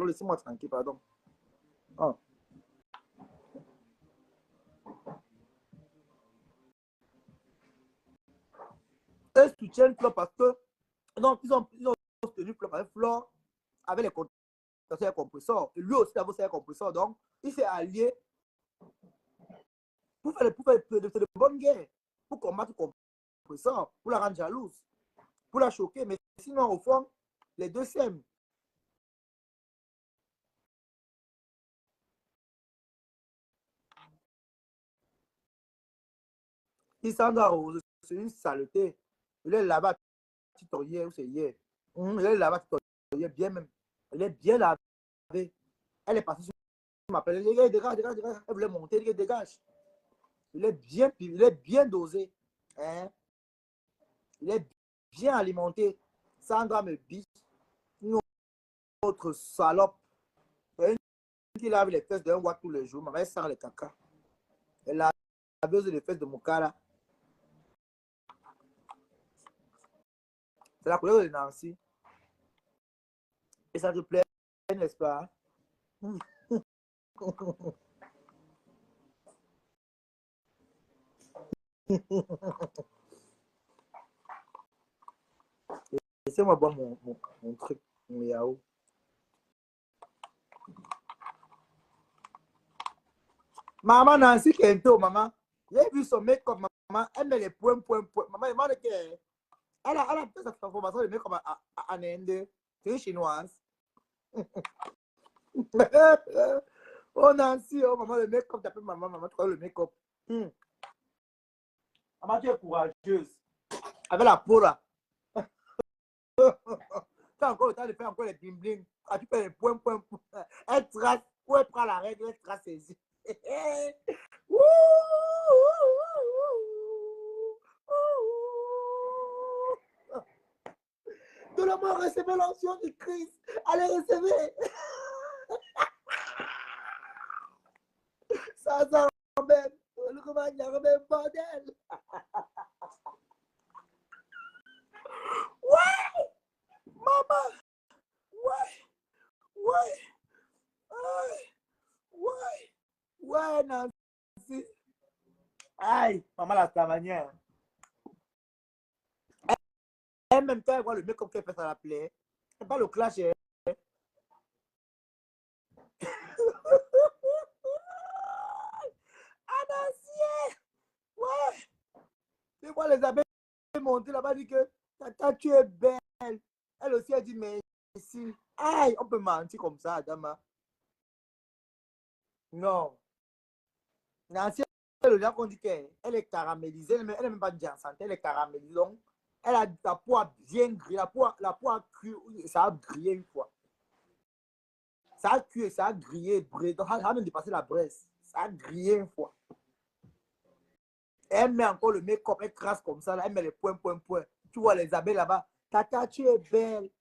laissez-moi tranquille, pardon. Ah. Elles soutiennent Flore parce que. Non, ils ont soutenu Flore parce que Flore avait les condensateurs compresseurs. Et lui aussi avait ses compresseurs. Donc, il s'est allié pour faire de bonnes guerres, pour combattre le compresseur, pour la rendre jalouse, pour la choquer. Mais sinon, au fond, les deux s'aiment. Sandra Rose, c'est une saleté. Il est là-bas, titoyer, ou c'est hier. Il est là-bas, titoyer, bien même. Elle est bien lavée. Elle est partie sur ma pelle. Il est dégage. Elle voulait monter, il est dégage. Il est bien dosé. Hein? Il est bien alimenté. Sandra me biche. Une autre salope. Une qui lave les fesses d'un watt tous les jours. Maman, elle sent les caca. Elle a besoin des fesses de mon cas là. C'est la couleur de Nancy. Et ça te plaît, n'est-ce pas? Laissez-moi boire mon truc, mon yaourt. Maman Nancy Kento, maman. J'ai vu son make-up, maman. Elle met les points. Maman, demande qu'elle a fait sa transformation de make-up en Inde. C'est une chinoise. Oh Nancy, oh maman, le make-up, t'appelles maman, tu vois le make-up. Maman, tu es courageuse. Avec la peau là. Tu as encore le temps de faire encore les bling-bling. Ah, tu fais les points. Elle trace, où elle prend la règle, elle trace ses yeux. De la mort, recevez l'onction du Christ. Allez, recevez. Ça s'emmène. Le commandant, même bordel. Ouais, maman. Ouais, Nancy. Aïe, maman, la savanière. Elle, même quand elle voit le make-up qu'elle fait, ça la plaît. C'est pas le clash. Ah, Nancy. Ouais. Tu vois les abeilles monter là-bas, dit que tata, tu es belle. Elle aussi a dit merci. Aïe, on peut mentir comme ça, Adama. Non. Nancy, le gars qu'on dit qu'elle est caramélisée, elle n'est même pas déjà santé, elle est caramélisée. Donc, elle a la peau a bien grillé, la peau a cuit, ça a grillé une fois. Ça a cuit, ça a grillé, donc ça a même dépassé la braise. Ça a grillé une fois. Elle met encore le make-up, elle crasse comme ça, là, elle met les points. Tu vois les abeilles là-bas. Tata, tu es belle.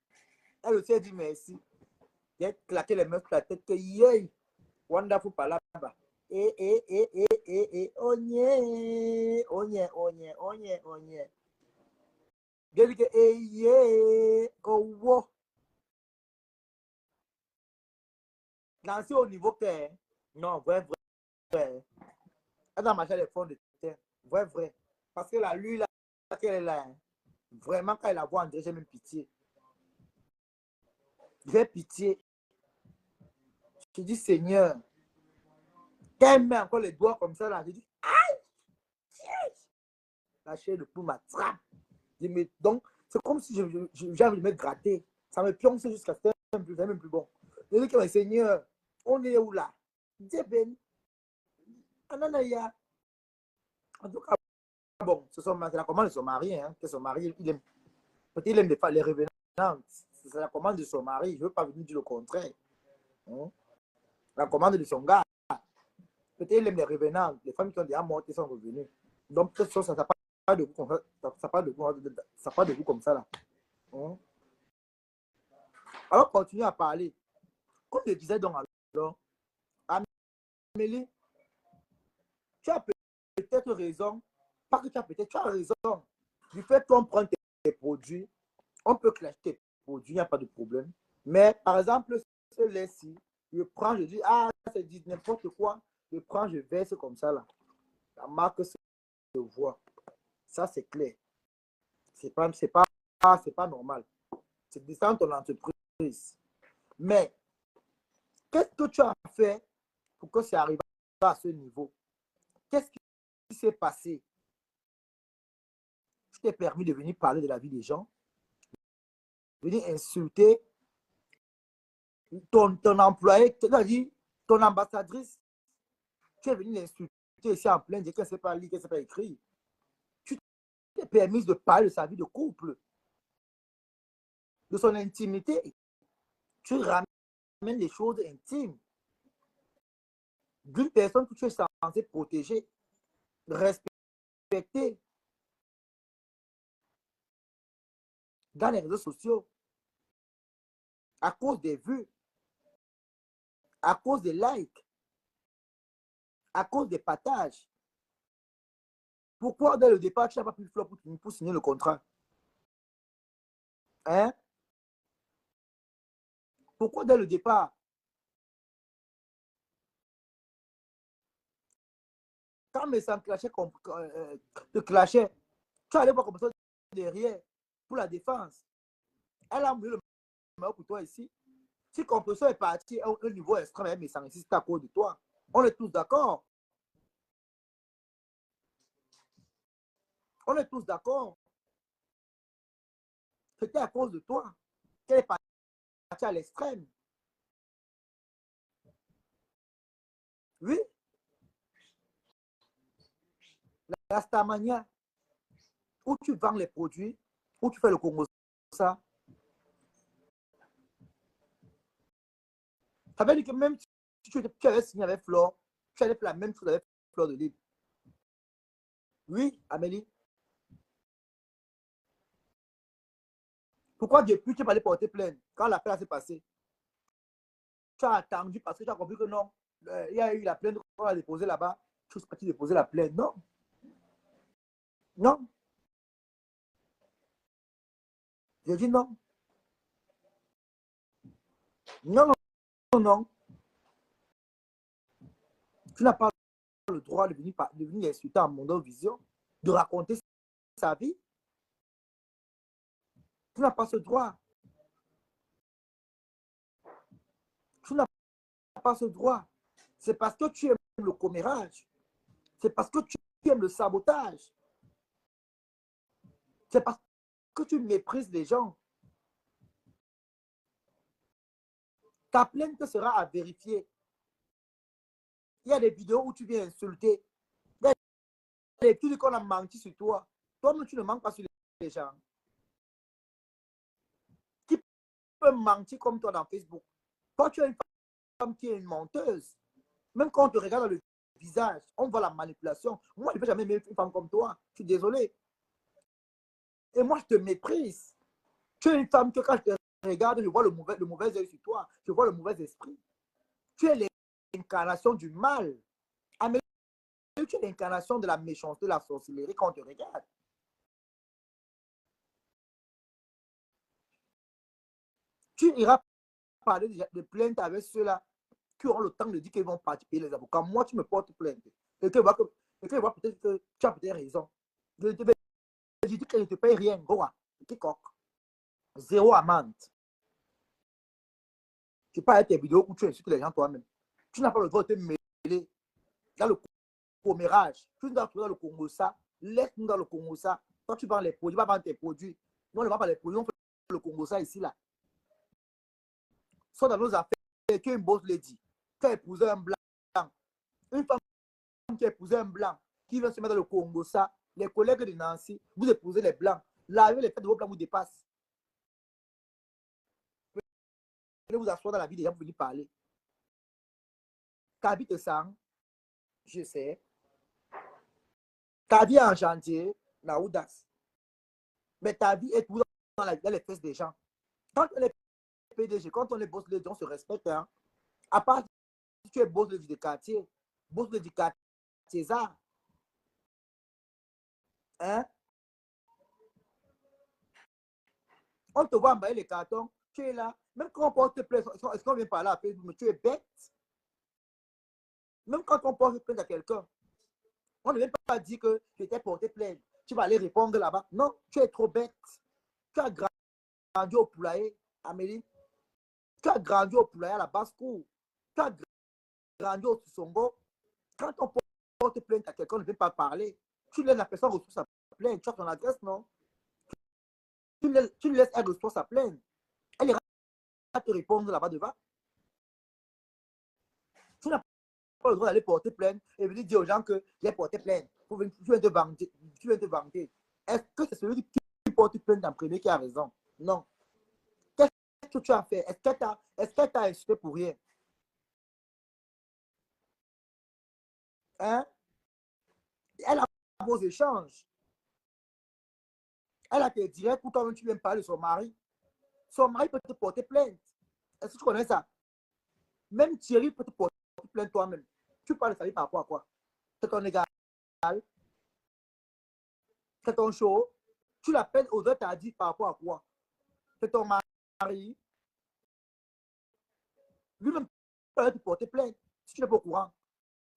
Elle aussi a dit merci. J'ai claqué les mains sur la tête que yay, wonderful par là-bas. Onye. J'ai dit que oh. Nancy au niveau que non, vrai. Elle a mangé les fonds de terre. Vrai. Parce que la lui là, qu'elle est là, vraiment quand elle la voit en j'ai même pitié. J'ai pitié. Je dis Seigneur. Quand elle met encore les doigts comme ça là, je dis aïe! La chair de poule m'attrape. Donc, c'est comme si j'ai envie de me gratter. Ça me pionce jusqu'à ce que c'est même plus bon. Je dis que Seigneur, on est où là? Dieu béni. Ananaya. En tout cas, bon, c'est la commande de son mari. Hein, que son mari, il aime. Peut-être il aime les revenants. C'est la commande de son mari. Je ne veux pas venir dire le contraire. Hein? La commande de son gars. Peut-être il aime les revenants. Les femmes qui ont déjà mortes sont revenues. Donc, peut-être ça n'a pas de goût comme ça. Ça n'a pas de goût comme ça. Là. Hein? Alors, continue à parler. Comme je disais donc alors, Amélie, tu as peut-être raison. Pas que tu as peut-être, tu as raison. Du fait qu'on prend tes produits, on peut clasher tes produits, il n'y a pas de problème. Mais par exemple, ce lait-ci, je prends, je dis, ah, c'est dit n'importe quoi. Je prends, je verse comme ça, là. La marque se voit. Ça, c'est clair. C'est pas normal. C'est descendre ton entreprise. Mais, qu'est-ce que tu as fait pour que ça arrive à ce niveau? Qu'est-ce qui s'est passé? Tu t'es permis de venir parler de la vie des gens, venir insulter ton employé, c'est-à-dire ton ambassadrice. Tu es venu l'insulter ici en plein, dire qu'elle ne sait pas lire, qu'elle ne sait pas écrire. Tu t'es permis de parler de sa vie de couple, de son intimité. Tu ramènes des choses intimes d'une personne que tu es censé protéger, respecter dans les réseaux sociaux à cause des vues, à cause des likes, à cause des partages. Pourquoi dès le départ, tu n'as pas pu le faire pour signer le contrat? Hein? Pourquoi dès le départ? Quand mes sangs te clashaient, tu allais voir comme ça derrière pour la défense. Elle a mis le meilleur pour toi ici. Si Compression est parti à un niveau extrême avec mes sangs ici, c'est à cause de toi. On est tous d'accord. On est tous d'accord. C'était à cause de toi qu'elle est partie à l'extrême. Oui, la Starmania, où tu vends les produits, où tu fais le Congo, ça. Ça veut dire que même si tu avais signé avec Flore, tu allais faire la même chose avec Fleur de Lille. Oui, Amélie. Pourquoi depuis tu n'es pas allé porter plainte quand l'appel s'est passé? Tu as attendu parce que tu as compris que non. Il y a eu la plainte qu'on a déposée là-bas. Tu es parti déposer la plainte. Non. Non. J'ai dit non. Non, non, non. Tu n'as pas le droit de venir insulter à Mondo Vision, de raconter sa vie. Tu n'as pas ce droit. Tu n'as pas ce droit. C'est parce que tu aimes le commérage. C'est parce que tu aimes le sabotage. C'est parce que tu méprises les gens. Ta plainte sera à vérifier. Il y a des vidéos où tu viens insulter. Il y a des études qu'on a menti sur toi. Toi-même, tu ne manques pas sur les gens. Qui peut mentir comme toi dans Facebook? Toi, tu es une femme qui est une menteuse. Même quand on te regarde dans le visage, on voit la manipulation. Moi, je ne vais jamais aimer une femme comme toi. Je suis désolé. Et moi, je te méprise. Tu es une femme que quand je te regarde, je vois le mauvais œil sur toi. Je vois le mauvais esprit. Tu es l'incarnation du mal. Amélie, tu es l'incarnation de la méchanceté, de la sorcellerie quand on te regarde. Tu iras parler de plainte avec ceux-là qui auront le temps de dire qu'ils vont partir payer les avocats. Moi, tu me portes plainte. Et que voit peut-être que tu as peut-être raison. Je dis que je ne te paye rien. Quiconque. Zéro amende. Tu parles avec tes vidéos où tu insultes les gens toi-même. Tu n'as pas le droit de te mêler dans le commérage. Tu dois trouver dans le Congo ça. Laisse-nous dans le Congo ça. Toi, tu vends les produits, tu vas vendre tes produits. Nous, on ne vend pas les produits, on fait le Congo ça ici, là. Soit dans nos affaires, tu es une boss lady. Tu as épousé un blanc. Une femme qui a épousé un blanc, qui vient se mettre dans le Congo ça. Les collègues de Nancy, vous épousez les blancs. L'arrivée, les fêtes de vos blancs vous dépassent. Vous vous asseoir dans la vie des gens pour venir parler. Ta vie te sent, je sais. Ta vie est en chantier, la audace. Mais ta vie est toujours dans les fesses des gens. Quand on est PDG, quand on est boss de on se respecte. Hein. À part si tu es boss de quartier, boss de quartier, César. Hein? On te voit emballer les cartons, tu es là, Même quand on porte plainte, est-ce qu'on vient parler à Facebook, mais tu es bête. Même quand on porte plainte à quelqu'un, on ne vient pas dire que tu t'es porté plainte. Tu vas aller répondre là-bas. Non, tu es trop bête. Tu as grandi au poulailler, Amélie. Tu as grandi au poulailler à la basse-cour. Tu as grandi au Tsongo. Quand on porte plainte à quelqu'un, on ne vient pas parler. Tu laisses la personne recevoir sa plainte. Tu as ton adresse, non? Tu laisses elle recevoir sa plainte. Elle ira te répondre là-bas devant. Tu n'as pas le droit d'aller porter plainte et venir dire aux gens que j'ai porté plainte. Tu viens te vanter. Tu viens te vanter. Est-ce que c'est celui qui porte plainte en premier qui a raison? Non. Qu'est-ce que tu as fait? Est-ce qu'elle t'a insulté pour rien? Hein? Elle a vos échanges. Elle a tes directs pour toi-même, tu viens parler de son mari. Son mari peut te porter plainte. Est-ce que tu connais ça? Même Thierry peut te porter plainte toi-même. Tu parles de sa vie par rapport à quoi? C'est ton égal. C'est ton show. Tu l'appelles aux autres, t'as dit par rapport à quoi? C'est ton mari. Lui-même peut te porter plainte si tu n'es pas au courant.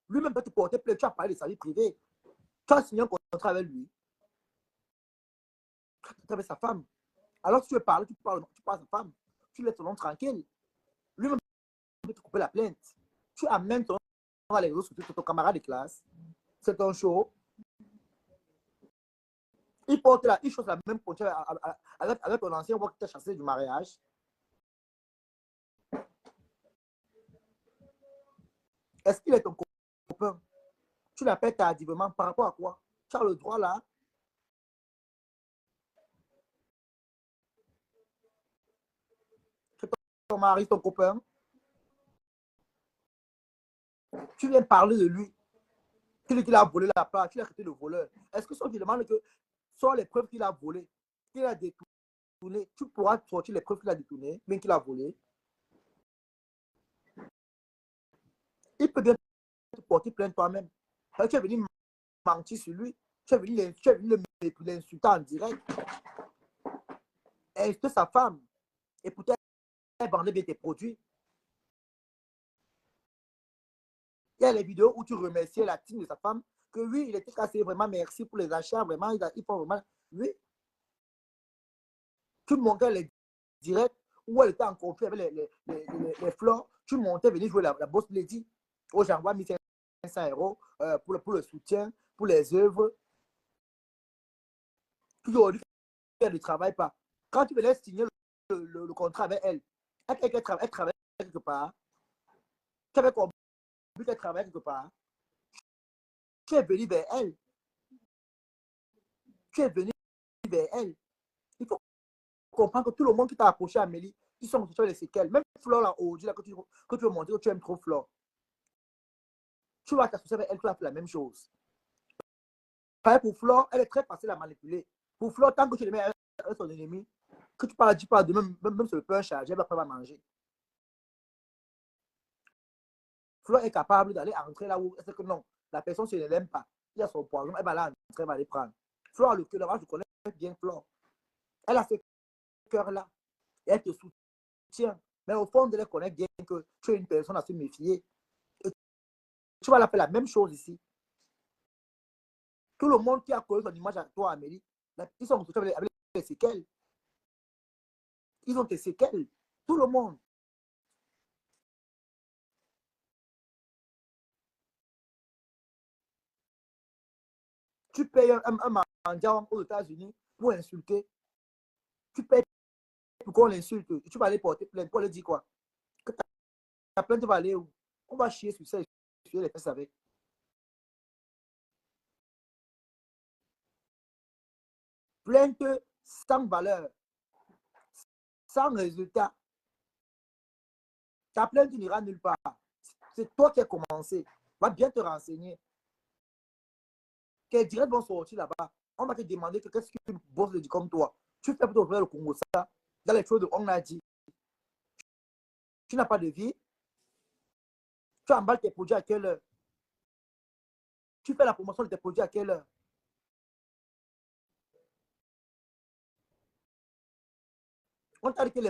Lui-même peut te porter plainte. Tu as parlé de sa vie privée. Tu as signé un contrat avec lui. Tu as avec sa femme. Alors, si tu veux parler, tu parles à sa femme. Tu laisses ton nom tranquille. Lui-même peut te couper la plainte. Tu amènes ton nom à les réseaux sociaux, ton camarade de classe. C'est ton show. Il porte il chose la même pontière avec ton ancien roi qui t'a chassé du mariage. Est-ce qu'il est ton copain? Tu l'appelles tardivement par rapport à quoi? Tu as le droit là. C'est ton mari, ton copain. Tu viens parler de lui. Tu dis qu'il a volé la part, tu as arrêté le voleur. Est-ce que si tu demandes que soit les preuves qu'il a volées, qu'il a détourné, tu pourras sortir les preuves qu'il a détournées, bien qu'il a volé. Il peut bien te porter plainte toi-même. Tu es venu mentir sur lui. Tu es venu l'insulter en direct. Elle insulte sa femme. Et pourtant, elle vendait bien tes produits. Il y a les vidéos où tu remerciais la team de sa femme, que oui, il était cassé, vraiment merci pour les achats, vraiment, il faut vraiment. Oui, tu montrais les directs où elle était en conflit avec les fleurs. Tu montais, venir jouer la boss lady. Oh, j'envoie 1 500 € pour le soutien, pour les œuvres. Tu aujourd'hui, elle ne travaille pas. Quand tu venais signer le contrat avec elle, elle travaille quelque part. Tu avais compris qu'elle travaille quelque part. Tu es venu vers elle. Tu es venu vers elle. Il faut comprendre que tout le monde qui t'a approché, Amélie, ils sont sur les séquelles. Même Flore, là, aujourd'hui, là, que tu veux montrer que tu aimes trop Flore. Tu vas t'associer avec elle, tu vas faire la même chose. Pareil pour Flore, elle est très facile à manipuler. Pour Flore, tant que tu le mets avec son ennemi, que tu parles de même sur le pain chargé, elle va pas manger. Flore est capable d'aller entrer là où c'est que non, la personne, si elle ne l'aime pas, il y a son poison, elle va là entrer, elle va les prendre. Flore, le cœur, là, je connais bien Flore. Elle a ce cœur-là. Et elle te soutient. Mais au fond, elle connaît bien que tu es une personne à se méfier. Et tu vas la faire la même chose ici. Tout le monde qui a collé son image à toi, Amélie, ils sont avec les séquelles. Ils ont tes séquelles. Tout le monde. Tu payes un mendiant aux États-Unis pour insulter. Tu payes pour qu'on l'insulte. Tu vas aller porter plainte. Pour aller dire quoi? Que ta plainte va aller où? On va chier sur ça et sur les fesses avec. Plainte sans valeur, sans résultat. Ta plainte n'ira nulle part. C'est toi qui as commencé. Va bien te renseigner. Quel direct vont sortir là-bas. On va te demander que qu'est-ce qu'une bosse dit comme toi. Tu fais pour ouvrir le Congo ça. Dans les choses de on a dit. Tu n'as pas de vie. Tu emballes tes produits à quelle heure? Tu fais la promotion de tes produits à quelle heure? On t'a dit que les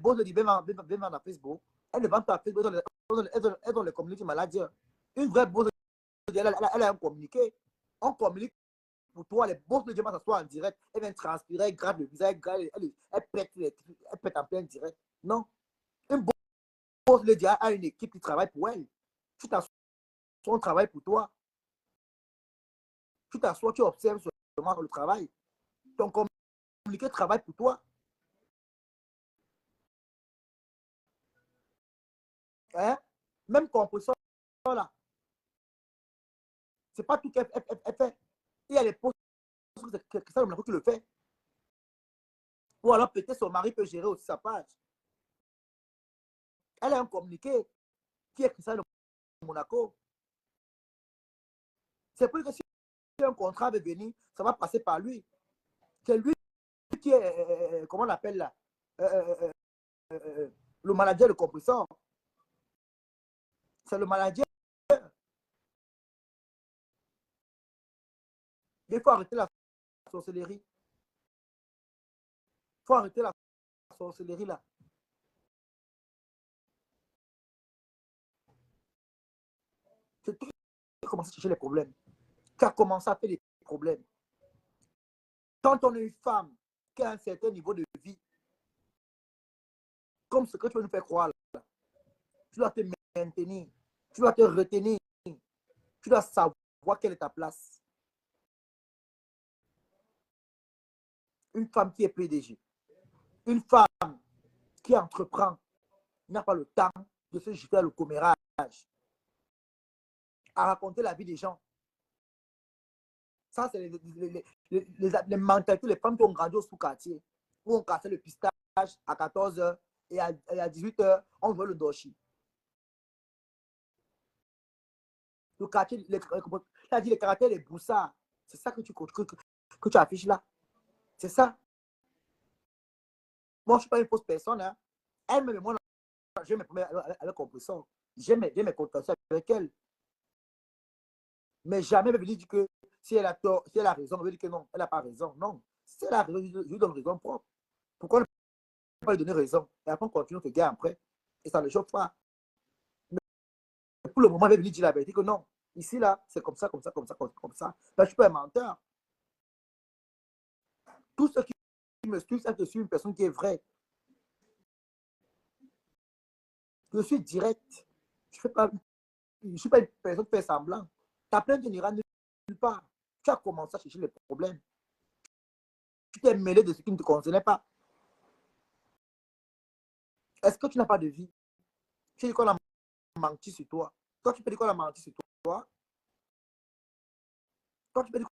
boss lui disent, viens vendre à Facebook. Elle ne vend pas à Facebook, elle donne les community managers. Une vraie boss, elle a un communiqué. On communique pour toi, les boss lui disent, s'asseoir en direct. Elle vient transpirer, elle gratte le visage, elle pète en plein direct. Non. Une boss lui dit à une équipe qui travaille pour elle. Tu t'assois, on travaille pour toi. Tu t'assois, tu observes seulement le travail. Ton communiqué travaille pour toi. Hein? Même compresseur, là, c'est pas tout qu'elle fait. Il y a les postes que ça qui le fait. Ou alors peut-être son mari peut gérer aussi sa page. Elle a un communiqué qui est Christian de Monaco. C'est pour que si un contrat veut venir, ça va passer par lui. C'est lui qui est, comment on l'appelle là, le manager de compresseur. C'est le manager. Il faut arrêter la sorcellerie. Il faut arrêter la sorcellerie là. C'est toi qui as commencé à chercher les problèmes. Tu as commencé à faire les problèmes. Quand on est une femme qui a un certain niveau de vie, comme ce que tu veux nous faire croire là, tu dois te maintenir, tu dois te retenir, tu dois savoir quelle est ta place. Une femme qui est PDG, une femme qui entreprend, n'a pas le temps de se jeter à le commérage, à raconter la vie des gens. Ça, c'est les mentalités, les femmes qui ont grandi au sous-quartier, où on cassait le pistage à 14h et à 18h, on jouait le doshi. Le quartier, les caractères, les broussards, c'est ça que tu affiches là. C'est ça. Moi, je ne suis pas une fausse personne. Hein. Elle-même, moi, j'ai mes problèmes avec compresseur. J'ai mes contacts avec elle. Mais jamais elle veut dire que si elle a tort, si elle a raison, elle veut dire que non, elle n'a pas raison. Non. Si elle a raison, je lui donne raison propre. Pourquoi ne pas lui donner raison? Et après, on continue, on te gagne après. Et ça ne le choque pas. Mais pour le moment, elle veut venir dire la vérité que non. Ici, là, c'est comme ça, comme ça, comme ça, comme ça. Ben, je suis pas un menteur. Tous ceux qui me suivent, savent que je suis une personne qui est vraie. Je suis direct. Je ne suis pas une personne qui fait semblant. Ta plainte n'ira nulle part. Tu as commencé à chercher les problèmes. Tu t'es mêlé de ce qui ne te concernait pas. Est-ce que tu n'as pas de vie? Tu dis qu'on a menti sur toi. Toi, tu peux dire qu'on a menti sur toi. Toi, tu peux dire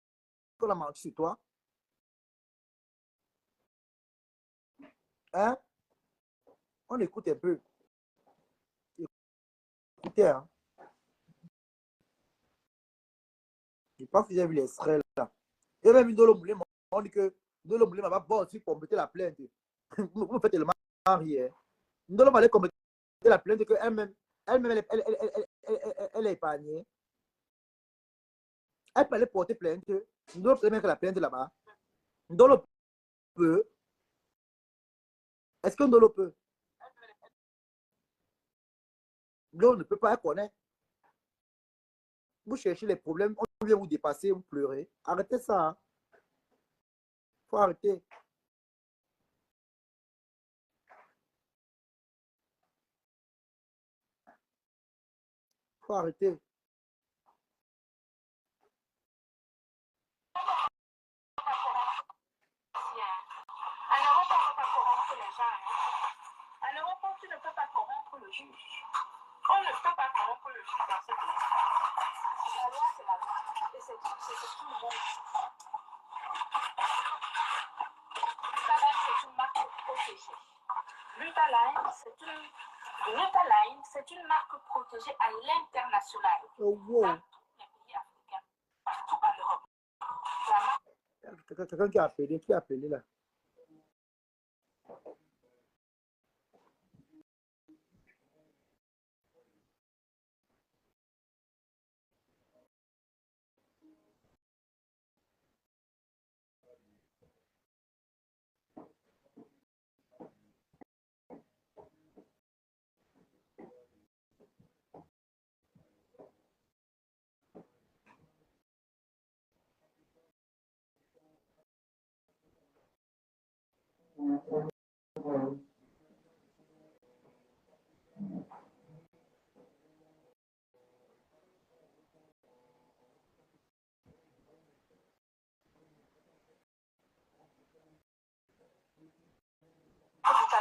qu'on a menti sur toi. Hein? On écoute un peu. Écoutez, hein? Je pense que j'ai vu les extraits là. Et même Ndolo Moulin, on dit que Ndolo Moulin va pas aussi compléter la plainte. Vous faites tellement rire. Ndolo va compléter la plainte qu'elle-même, elle est épargnée. Elle peut aller porter plainte. Ndolo peut mettre la plainte là-bas. Ndolo peut. Est-ce que Ndolo peut? Ndolo ne peut pas, elle connaît. Vous cherchez les problèmes, on vient vous dépasser, vous pleurez. Arrêtez ça. Hein. Faut arrêter. Faut arrêter. En Europe, on ne peut pas corrompre les gens. En Europe, tu ne peux pas corrompre le juge. On ne peut pas corrompre le juge dans ce pays. La loi, c'est la loi. Et c'est tout le monde. L'Utaline, c'est une marque protégée. L'Utaline, c'est une marque protégée à l'international. Oh, wow. Dans tous les pays africains, partout en Europe. Quelqu'un qui a appelé là.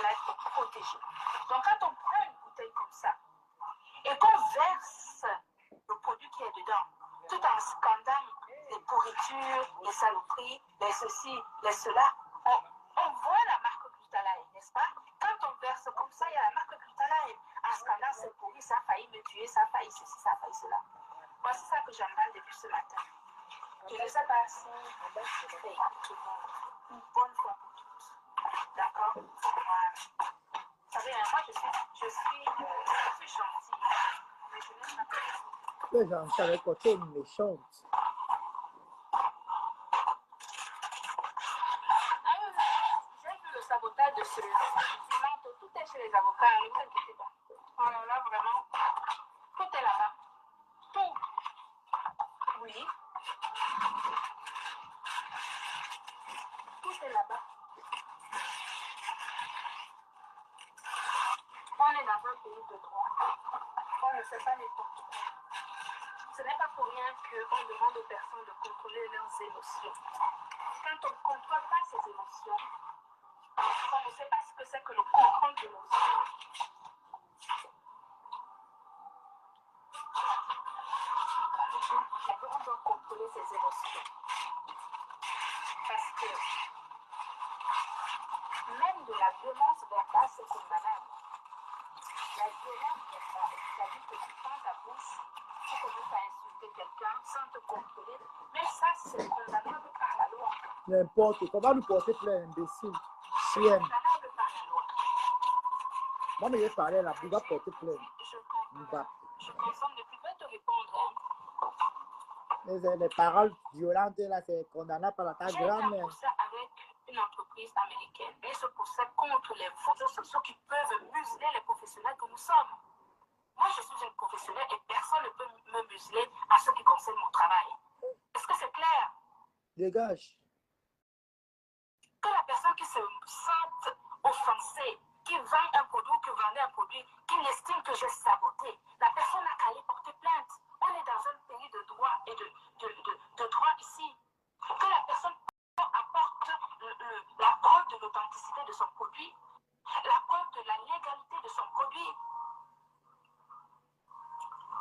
Là, il faut protéger. Donc, quand on prend une bouteille comme ça et qu'on verse le produit qui est dedans, tout en scandant les pourritures, les saloperies, les ceci, les cela, on voit la marque Glutalaï, n'est-ce pas? Quand on verse comme ça, il y a la marque Glutalaï. En scandant, c'est pourri, ça a failli me tuer, ça a failli ceci, ça a failli cela. Moi, c'est ça que j'emballe depuis ce matin. Je ne sais pas si je fais tout le monde une bonne fois pour toutes. D'accord? Voilà. Vous savez, moi, je suis gentille, mais je n'aime pas ça. Les gens savaient côté méchante. J'ai vu le sabotage de ce ciment, tout est chez les avocats, ne vous inquiétez pas. Alors là, vraiment, tout est là-bas. Tout. Oui. Tout est là-bas. On est dans un pays de droit. On ne fait pas n'importe quoi. Ce n'est pas pour rien qu'on demande aux personnes de contrôler leurs émotions. Quand on ne contrôle pas ses émotions, on ne sait pas ce que c'est que le contrôle d'émotions. On doit contrôler ses émotions. Parce que même de la violence verbale, c'est condamnable. La violence verbale, c'est-à-dire que tu prends ta bouche, tu commences à insulter quelqu'un sans te contrôler, mais ça, c'est condamnable par la loi. N'importe quoi. Va nous porter plein imbécile. C'est Chienne. condamnable par la loi. Moi, mais j'ai parlé là, il va porter plein. Je consomme depuis, je vais te répondre. Les paroles violentes, là, c'est condamnable par la ta J'ai été grand-mère. pour ça avec une entreprise américaine. Et c'est pour ça contre les réseaux sociaux qui peuvent museler les professionnels que nous sommes. Moi, je suis une professionnelle et personne ne peut me museler en ce qui concerne mon travail. Est-ce que c'est clair? Dégage. Que la personne qui se sente offensée, qui vend un produit ou qui vendait un produit, qui estime que j'ai saboté, la personne n'a qu'à aller porter plainte. On est dans un pays de droit et de droit ici. Que la personne apporte la preuve de l'authenticité de son produit, la preuve de la légalité de son produit.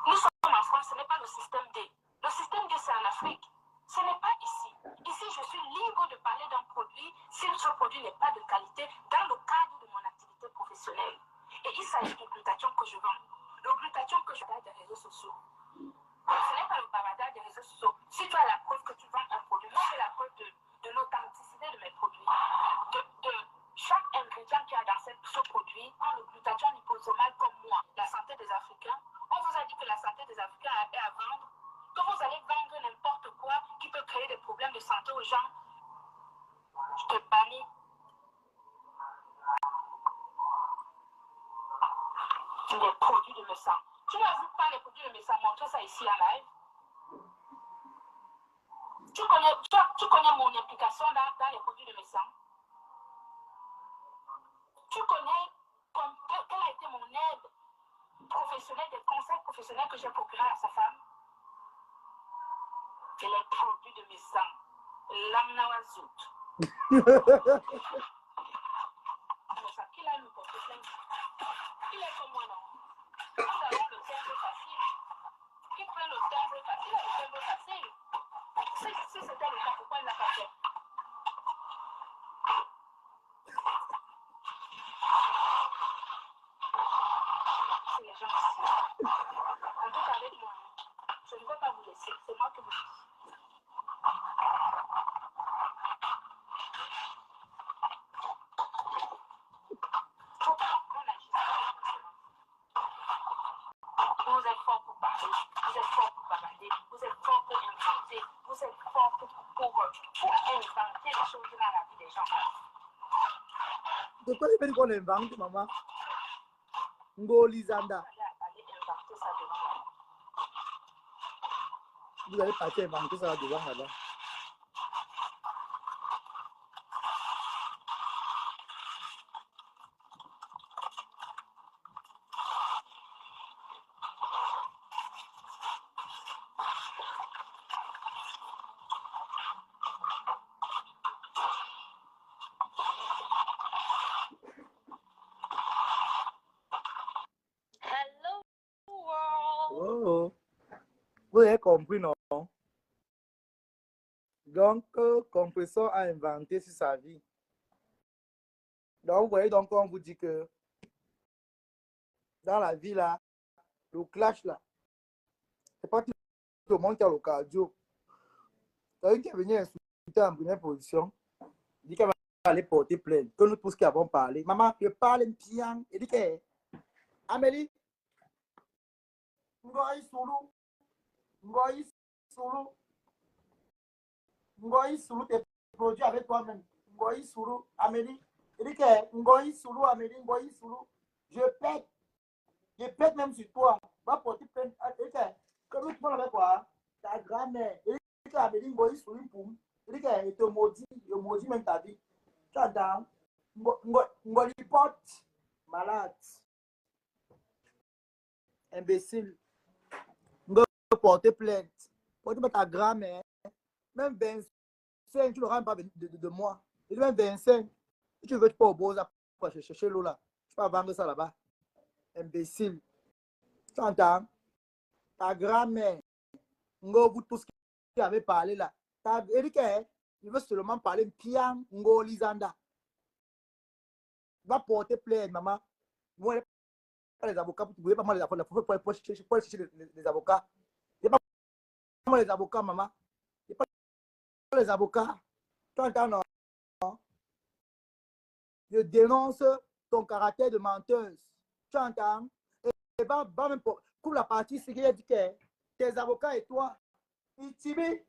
Nous sommes en France, ce n'est pas le système D. Le système D, c'est en Afrique. Ce n'est pas ici. Ici, je suis libre de parler d'un produit si ce produit n'est pas de qualité dans le cadre de mon activité professionnelle. Et il s'agit du glutathion que je vends. Le glutathion que je vends des réseaux sociaux. Ce n'est pas le bavardage des réseaux sociaux. Si tu as la preuve que tu vends un produit, moi j'ai la preuve de l'authenticité de mes produits. De chaque ingrédient qu'il y a dans ce produit, le glutathion liposomal comme moi, la santé des Africains, on vous a dit que la santé des Africains est à vendre, que vous allez vendre n'importe quoi qui peut créer des problèmes de santé aux gens. Je te bannis. Les produits de Messa. Tu ne veux pas les produits de Messa, montre ça ici en live. Tu connais mon implication dans les produits de Messa. Tu connais quelle a été mon aide professionnelle, des conseils professionnels que j'ai procurés à sa femme. Et les produits de Messa. L'amnawazout. Qui l'a eu pour te plaindre? Il est comme moi, non? Nous avons le timbre facile. Qui prend le timbre facile? Le timbre facile. Si c'était le cas, pourquoi il ne l'a pas fait? C'est les gens ici. En tout cas, avec moi, je ne peux pas vous laisser. C'est moi qui vous dis. Vous êtes fort pour parler, vous êtes fort pour bavarder, vous êtes fort pour inventer, vous êtes fort pour inventer les choses dans la vie des gens. De quoi il veut qu'on invente, maman? Ngolisanda. Vous allez partir inventer ça devant là-bas. Vous avez compris, non? Donc, Compressor a inventé sur sa vie. Donc, vous voyez, donc, on vous dit que dans la vie, là, le clash, là, c'est pas tout le monde qui a le cardio. Quelqu'un qui est venu insulter en première position, il dit qu'elle va aller porter plainte. Que nous tous qui avons parlé. Maman, je parle bien. Il dit que, Amélie, Ngoï Soulou, Ngoï Soulou, Ngoï Soulou, tes produits avec toi-même. Ngoï Soulou, Amélie. Il dit que, Ngoï Soulou, Amélie, Ngoï Soulou, je pète même sur toi. Va porter plainte. Il dit que, comme tu parles avec quoi? Ta grand-mère. Il dit que, Amélie, Ngoï Soulou, poum. Il dit que, il te maudit même ta vie. Tu entends? Ngoï porte malade. Imbécile. Ngoï porter plainte. Porter ta grand-mère. Même 25, tu ne rends pas de moi. Et même 25, si tu veux, tu peux au beau pour chercher l'eau là. Tu peux vendre ça là-bas. Imbécile. Tu entends? Ta grand-mère, vous tous qui avez parlé là. Il veut seulement parler pian, Ngo Lisanda. Va porter plainte, maman. Moi, pas les avocats, vous ne pouvez pas moi les avocats. Il faut chercher les avocats. Il n'y a pas moi les avocats, maman. Il n'y a pas les avocats. Tu entends, non? Je dénonce ton caractère de menteuse. Tu entends? Et va même pour la partie, c'est qu'il a dit que tes avocats et toi, ils tibent.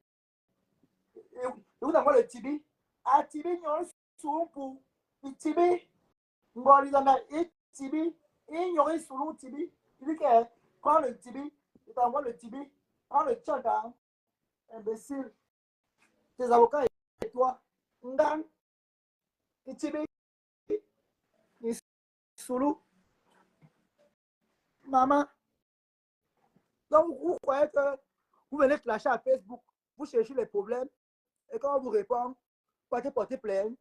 Vous avez le tibi. Ah, tibi, il y a un sourd pour. Il tibi. Bon, ils en ont un tibi. Il y a un sourd tibi. Il dit que prends le tibi. Il t'envoie le tibi. Prends le tchanda. Imbécile. Tes avocats et toi. Ngang. Il tibi. Il sourd. Maman. Donc, vous croyez que vous venez clasher à Facebook, vous cherchez les problèmes, et quand on vous répond, vous porter plainte.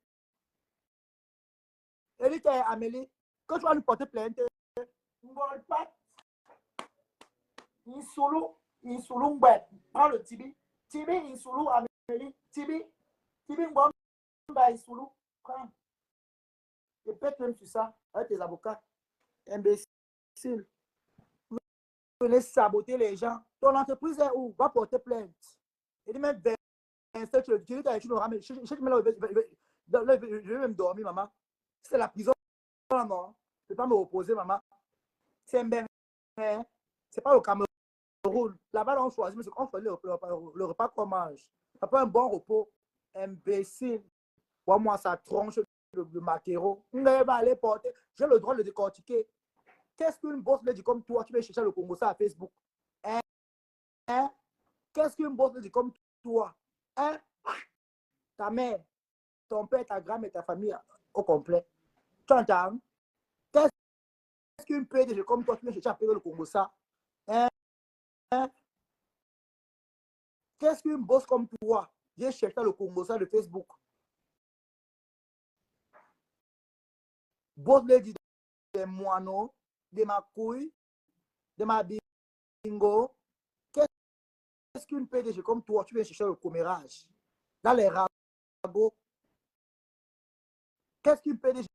Elle dit à Amélie, quand tu vas lui porter plainte, il prends le tibi. Tibi, insoulou, Amélie, tibi, insoulou, prends. Et peut-être même sur ça, avec tes avocats, imbécile. Vous venez saboter les gens. Ton entreprise est où? Va porter plainte. Il dit même 27, tu dis que tu n'auras même. Je vais même dormir, maman. C'est la prison, non. Je ne peux pas me reposer, maman. C'est un bien. C'est pas le Cameroun. Là-bas, on choisit, mais on choisit le repas qu'on mange. Ça pas un bon repos. Imbécile. Moi, ça tronche de maquereau. On va aller porter. J'ai le droit de le décortiquer. Qu'est-ce qu'une bosse me dit comme toi? Tu vas chercher le Congo ça à Facebook. Hein? Qu'est-ce qu'une bosse me dit comme toi? Hein? Ta mère, ton père, ta grand-mère, ta famille au complet. Tu entends? Qu'est-ce qu'une PDG comme toi, tu viens chercher à payer le Congo ça? Hein? Qu'est-ce qu'une bosse comme toi vient chercher le Congo ça de Facebook? Bosse me dit des moineaux, de ma couille, de ma bingo. Qu'est-ce qu'une PDG comme toi, tu viens chercher le commérage dans les ragots? Qu'est-ce qu'une PDG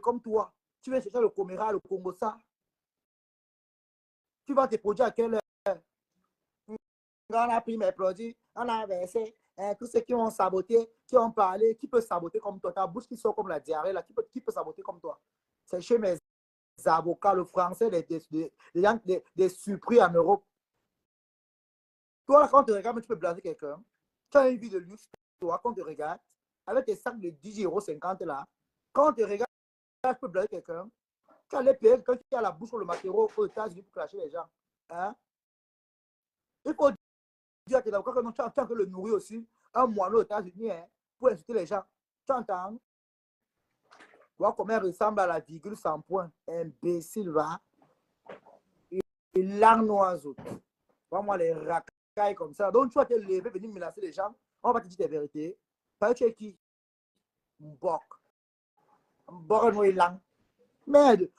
comme toi, tu viens chercher le commérage, le Congo ça? Tu vas te produire à quelle heure? On a pris mes produits, on a versé. Tous ceux qui ont saboté, qui ont parlé, qui peut saboter comme toi? Ta bouche qui sort comme la diarrhée, là, qui peut saboter comme toi? C'est chez mes avocats, le français, des surpris en Europe. Toi, quand tu regardes, tu peux blaser quelqu'un. Tu as une vie de luxe, toi, quand tu regardes, avec tes sacs de 10,50 € là, quand tu regardes, tu peux blaser quelqu'un. Tu as les payer quelqu'un qui a la bouche sur le maquereau aux États-Unis pour clasher les gens. Hein? Il faut dire à tes avocats que non, tu entends que le nourrir aussi, un moineau aux États-Unis, hein, pour insulter les gens. Tu entends? Voir comment elle ressemble à la virgule sans point. Imbécile, va. Il larnoise. Vois-moi les racailles comme ça. Donc, tu vas te lever, venir menacer les gens. On va te dire tes vérités. Parce que tu es qui? Mbok. Mbok, nous, il lang. Merde.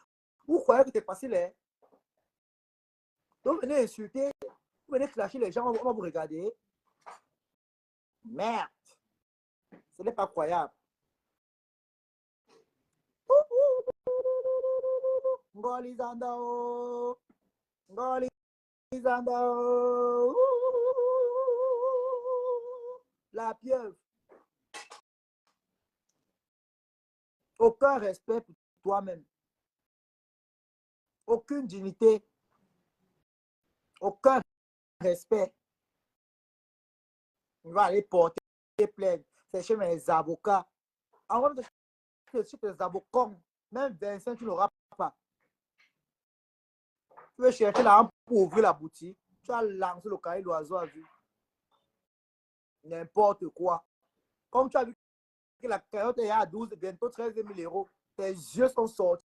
Vous croyez que c'est facile, hein? Donc, venez insulter. venez clasher les gens, on va vous regarder. Merde. Ce n'est pas croyable. Ngolizando. Ngolizando. La pieuvre. Aucun respect pour toi-même. Aucune dignité. Aucun respect. On va aller porter plainte. C'est chez mes avocats. En vrai, chez tes avocats, même 25, tu n'auras pas. Tu veux chercher l'argent pour ouvrir la boutique. Tu as lancé le cahier d'oiseau à vue. N'importe quoi. Comme tu as vu que la cagnotte est à 12, bientôt 13 000 euros. Tes yeux sont sortis.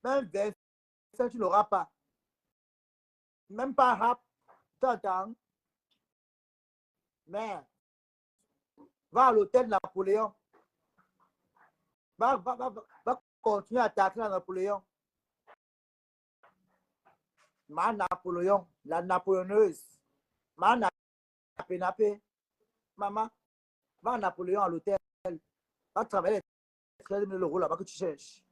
Même 25, tu n'auras pas. Même pas rap. Tu attends. Merde. Va à l'hôtel Napoléon. Va continuer à taper à Napoléon. Ma Napoléon, la napoléoneuse. Ma napé. Maman, va à Napoléon à l'hôtel. Va travailler 13 000 euros là-bas que tu cherches.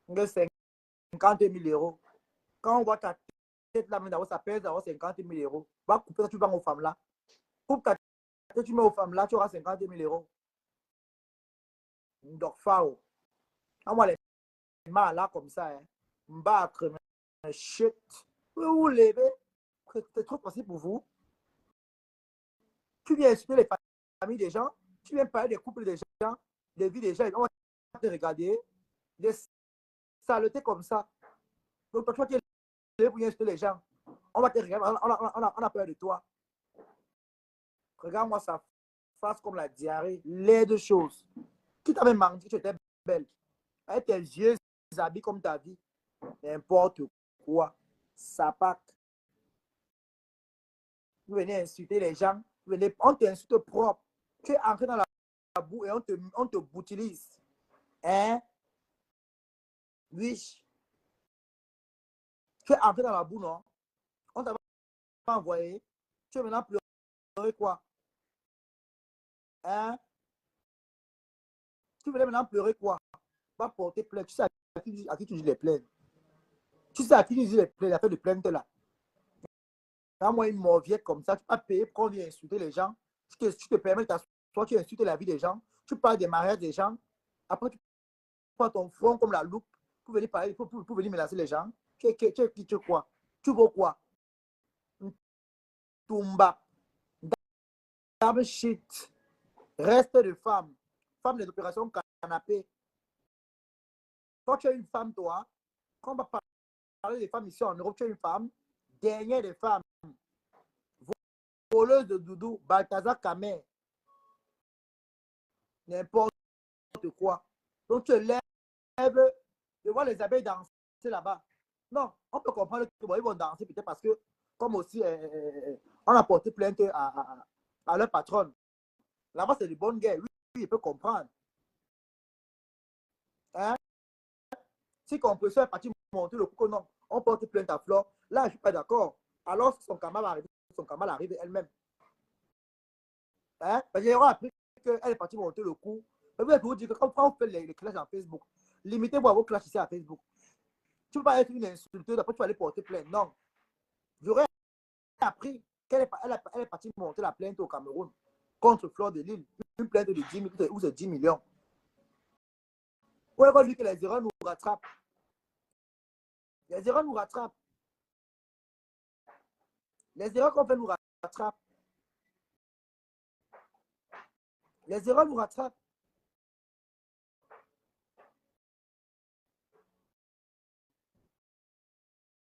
50 000 euros. Quand on voit ta tête là, ça pèse d'avoir 50 000 euros. Va couper ça, tu vas aux femmes là. Coupe ta tête, tu mets aux femmes là, tu auras 50 000 euros. Donc, fao. Moi, les mains là comme ça, hein. M'battre, shit. Vous levez. C'est trop facile pour vous. Tu viens insulter les familles des gens. Tu viens parler des couples des gens, des vies des gens. On va te regarder. Des saletés comme ça. Donc, toi, tu es là pour insulter les gens. On va te regarder. On a peur de toi. Regarde-moi ça face comme la diarrhée. Les deux choses. Qui t'avait menti, tu étais belle. Avec tes vieux habits comme ta vie. N'importe quoi. Ça pack. Vous venez insulter les gens. On t'insulte propre. Tu es entré dans la boue et on te boutilise. Hein? Oui. Tu es entré dans la boue, non? On t'a envoyé. Tu es maintenant pleurer quoi? Hein? Tu voulais maintenant pleurer quoi? Va porter plainte. Tu sais à qui tu dis les plaintes. Tu sais à qui tu dis les plaintes, la fait de plainte là. Quand moi, une mauviette comme ça, tu vas payer pour qu'on vienne insulter les gens. Tu te permets d'asseoir, tu insultes la vie des gens. Tu parles des mariages des gens. Après, tu prends ton front comme la loupe pour venir parler, pour venir menacer les gens. Tu quoi? Tu veux quoi? Tumba. Damn shit. Reste de femme. Femme des opérations canapé. Quand tu es une femme, toi, quand on va parler des femmes ici en Europe, tu es une femme, dernière des femmes. Voleuse de doudou, Balthazar Kamer. N'importe quoi. Donc tu lèves de voir les abeilles danser là-bas. Non, on peut comprendre qu'ils vont danser peut-être parce que, comme aussi, on a porté plainte à leur patronne. Là-bas, c'est de bonnes guerres. Oui, il peut comprendre. Hein? Si compresseur est parti monter le coup, non, on porte plainte à Flore. Là, je ne suis pas d'accord. Alors, son camarade arrive elle-même. Hein? Parce que appris qu'elle est partie monter le coup. Je vais vous dire que quand on fait les clashs en Facebook, limitez-vous à vos clashs ici à Facebook. Tu ne peux pas être une insulteuse, après tu vas aller porter plainte. Non. J'aurais appris qu'elle est partie monter la plainte au Cameroun contre Flore de Lille. Une plainte de 10 000 ou de 10 millions. On va dire que les erreurs nous rattrapent. Les erreurs nous rattrapent. Les erreurs qu'on fait nous rattrapent. Les erreurs nous rattrapent.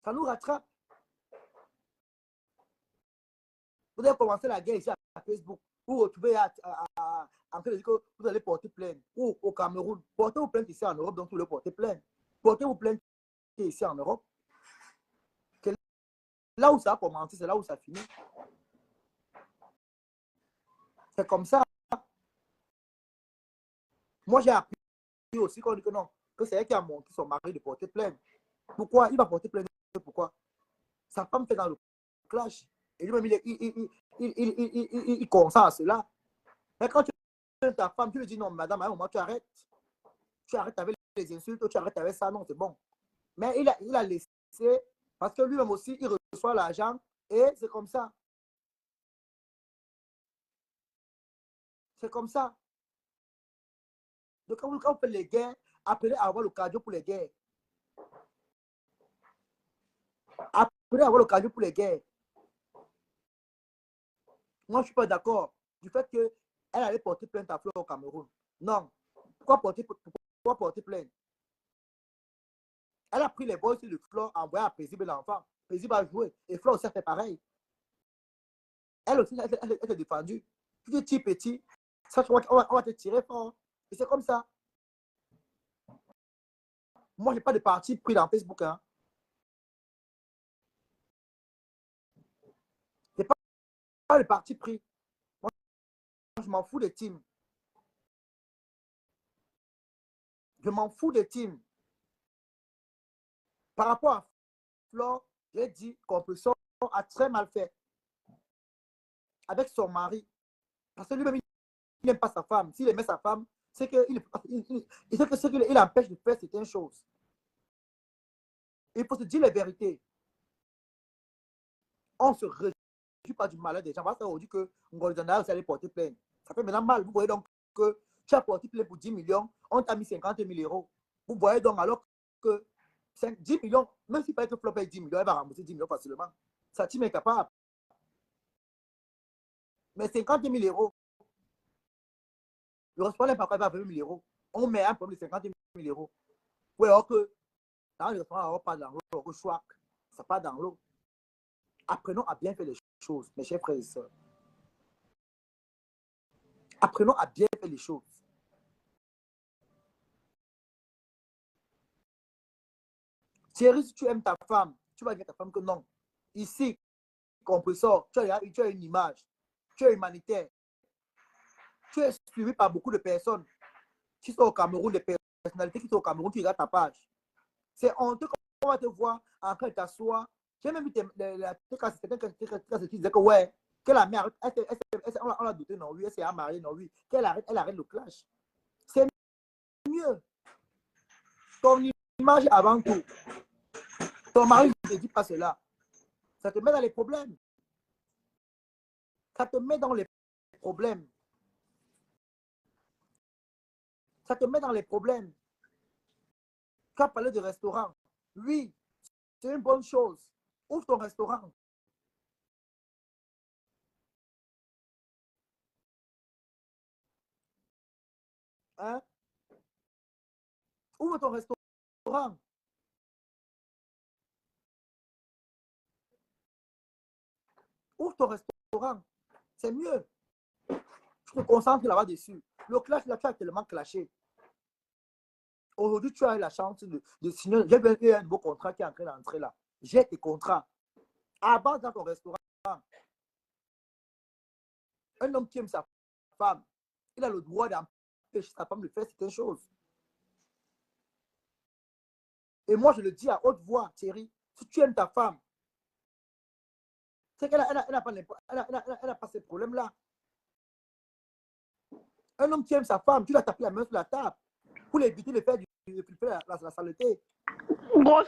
Ça nous rattrape. Vous avez commencé la guerre ici à Facebook. Vous vous retrouvez en train de dire que vous allez porter plainte. Ou au Cameroun. Portez-vous plainte ici en Europe, donc vous voulez porter plainte. Portez-vous plainte ici en Europe. Là où ça a commencé, c'est là où ça finit. C'est comme ça. Moi, j'ai appris aussi qu'on dit que non, que c'est elle qui a monté son mari de porter plainte. Pourquoi? Il va porter plainte. Pourquoi? Sa femme fait dans le clash. Et lui-même, il consent à cela. Mais quand tu es ta femme, tu lui dis non, madame, à un moment, tu arrêtes. Tu arrêtes avec les insultes, tu arrêtes avec ça, non, c'est bon. Mais il a laissé, parce que lui-même aussi, il reçoit l'argent, et c'est comme ça. C'est comme ça. Donc, quand on fait les guerres, appelez à avoir le cardio pour les guerres. Appelez à avoir le cardio pour les guerres. Moi, je ne suis pas d'accord du fait qu'elle allait porter plainte à Fleur au Cameroun. Non. Pourquoi porter plainte? Elle a pris les boys de Fleur, envoyé à Paisible l'enfant. Paisible a joué. Et Fleur aussi a fait pareil. Elle aussi, elle s'est défendue. Tu dis petit, ça, on va te tirer fort. Et c'est comme ça. Moi, je n'ai pas de parti pris dans Facebook. Hein. Je n'ai pas de parti pris. Moi, je m'en fous des teams. Je m'en fous des teams. Par rapport à Flore, j'ai dit qu'on peut sortir a très mal fait avec son mari. Parce que lui-même, il n'aime pas sa femme. S'il aimait sa femme, c'est qu'il empêche de faire certaines choses. Il faut se dire la vérité. On ne se réjouit pas du malheur des gens. Parce qu'on dit que Ngolzana, vous allez porter plainte. Ça fait maintenant mal. Vous voyez donc que tu as porté plainte pour 10 millions, on t'a mis 50 000 euros. Vous voyez donc alors que 10 millions, même si pas que Flop paye 10 millions, elle va rembourser 10 millions facilement. Sa team est capable. Mais 50 000 euros, le restaurant n'est pas capable de 20 000 euros. On met un problème de 50 000 euros. Oui, alors que dans le restaurant, on pas dans l'eau, au choix, ça part dans l'eau. Apprenons à bien faire les choses, mes chers frères et sœurs. Apprenons à bien faire les choses. Thierry, si tu aimes ta femme, tu vas dire à ta femme que non. Ici, compresseur, tu as une image, tu es humanitaire. Tu es suivi par beaucoup de personnes qui sont au Cameroun, des personnalités qui sont au Cameroun, qui regardent ta page. C'est honteux qu'on va te voir en train de t'asseoir. J'ai même vu quelqu'un qui disait que ouais, que la mère, on l'a douté, non, oui, elle s'est mariée, non, oui, qu'elle arrête, elle arrête le clash. C'est mieux. Ton image avant tout. Ton mari ne te dit pas cela. Ça te met dans les problèmes. Ça te met dans les problèmes. Ça te met dans les problèmes. Tu as parlé de restaurant. Oui, c'est une bonne chose. Ouvre ton restaurant. Hein? Ouvre ton restaurant. Ouvre ton restaurant. C'est mieux. Tu te concentres là-bas dessus. Le clash, là, tu as tellement clashé. Aujourd'hui, tu as eu la chance de signer. J'ai eu un nouveau contrat qui est en train d'entrer là. J'ai tes contrats. Avant dans ton restaurant, un homme qui aime sa femme, il a le droit d'empêcher sa femme de faire certaines choses. Et moi, je le dis à haute voix, Thierry, si tu aimes ta femme, c'est qu'elle n'a pas ces problèmes-là. Un homme qui aime sa femme, tu dois taper la main sur la table pour l'éviter de faire la saleté. Grosse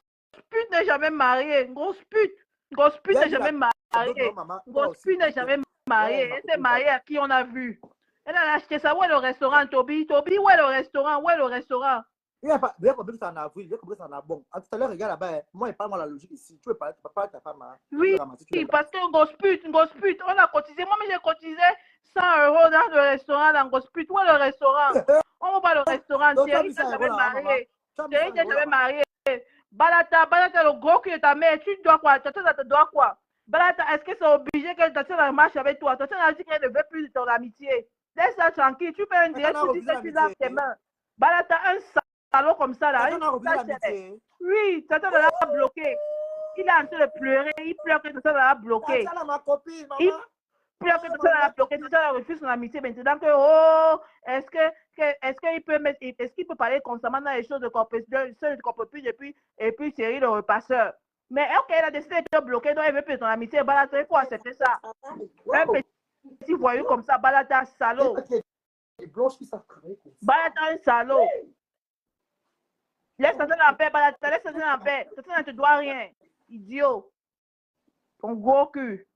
pute n'est jamais mariée. Grosse pute. Grosse pute n'est jamais mariée. Grosse pute n'est jamais mariée. Elle s'est mariée à qui on a vu. Elle a acheté ça. Où est le restaurant, Toby? Toby, où est le restaurant? Où est le restaurant? Il n'y a pas. Bien compris que c'est en avril. Bien compris que c'est en avril. Bon, tout à l'heure, regarde là-bas. Moi, il parle moi la logique ici. Tu peux pas parler de ta femme. Hein. Oui, parce que grosse pute. On a cotisé. Moi, j'ai cotisé 100 € dans le restaurant, dans grosse pute. Où est le restaurant? On va pas le restaurant. Thierry n'est jamais marié. Thierry n'est jamais marié. Balata, le gros cul de ta mère, tu dois quoi? Tu dois quoi? Balata, est-ce que c'est obligé que ta soeur marche avec toi? Ta soeur a dit qu'elle ne veut plus de ton amitié. Laisse ça tranquille. Tu fais un direct, tu dis que tu laves tes mains. Balata, un salaud comme ça là. Oui, ta soeur l'a bloqué. Il est en train de pleurer. Il pleure que ta soeur l'a bloqué. Il pleure que ta soeur l'a bloqué. Ta soeur refuse son amitié maintenant que, oh, est-ce qu'il peut parler constamment dans les choses de compétition et puis Thierry le repasseur. Mais ok, elle a décidé de te bloquer, donc elle veut plus ton amitié. Balata, il faut accepter ça. Un petit voyou comme ça, Balata, salaud. Balata, un salaud. Laisse Tatiana en paix, Balata, laisse Tatiana en paix. Tatiana ne te doit rien. Idiot. Ton gros cul.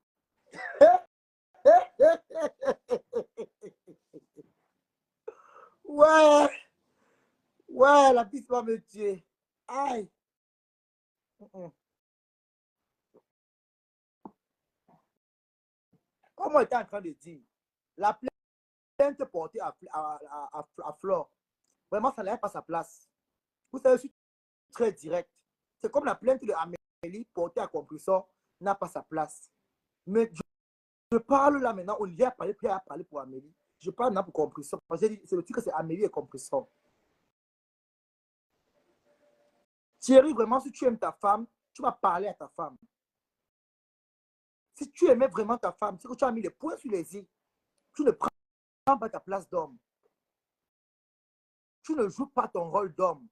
Ouais. Ouais, la piste va me tuer. Aïe. Comme on était en train de dire, la plainte portée à Flore, vraiment, ça n'avait pas sa place. Vous savez, je suis très direct. C'est comme la plainte de Amélie portée à Compressor n'a pas sa place. Mais je parle là maintenant, Olivier a parlé, Pierre a parlé pour Amélie. Je parle maintenant pour Compressor. J'ai dit, c'est le truc que c'est Amélie et Compressor. Thierry, vraiment, si tu aimes ta femme, tu vas parler à ta femme. Si tu aimais vraiment ta femme, c'est que tu as mis les points sur les i, tu ne prends pas ta place d'homme. Tu ne joues pas ton rôle d'homme.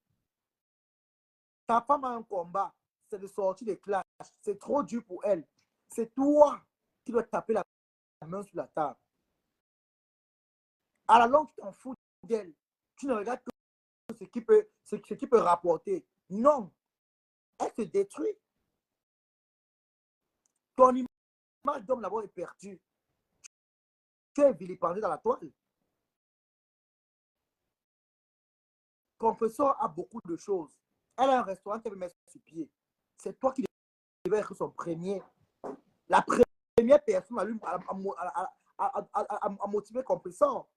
Ta femme a un combat, c'est de sortir des clashs. C'est trop dur pour elle. C'est toi qui dois taper la main sur la table. À la longue, tu t'en fous d'elle. Tu ne regardes que ce qui peut rapporter. Non. Elle se détruit. Ton image d'homme d'abord est perdue. Tu es vilipendé dans la toile. Compressor a beaucoup de choses. Elle a un restaurant qu'elle veut mettre sur pied. C'est toi qui devais être son premier. La première personne à motiver Compressor.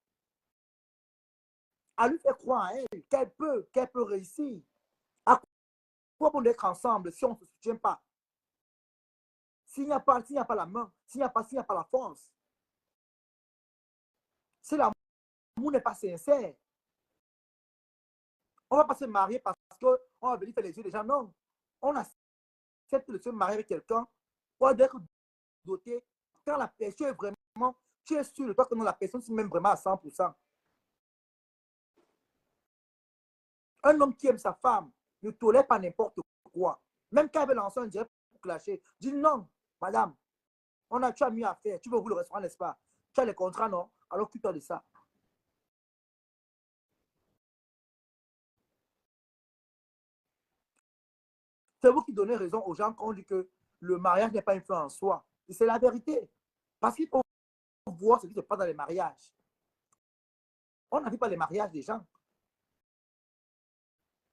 À lui faire croire à elle qu'elle peut réussir. À quoi bon être ensemble si on ne se soutient pas? S'il n'y a pas la main, s'il n'y a pas la force, si l'amour n'est pas sincère, on ne va pas se marier parce qu'on va venir faire les yeux des gens. Non. On accepte de se marier avec quelqu'un pour être doté. Quand la personne est vraiment, tu es sûr de toi que non, la personne s'aime vraiment à 100%. Un homme qui aime sa femme ne tolère pas n'importe quoi. Même quand elle veut lancer un direct pour clasher, dis non, madame, tu as mieux à faire. Tu veux ouvrir le restaurant, n'est-ce pas? Tu as les contrats, non? Alors occupe-toi de ça. C'est vous qui donnez raison aux gens quand on dit que le mariage n'est pas une fin en soi. Et c'est la vérité. Parce qu'il faut voir ce qui se passe dans les mariages. On n'arrive pas les mariages des gens.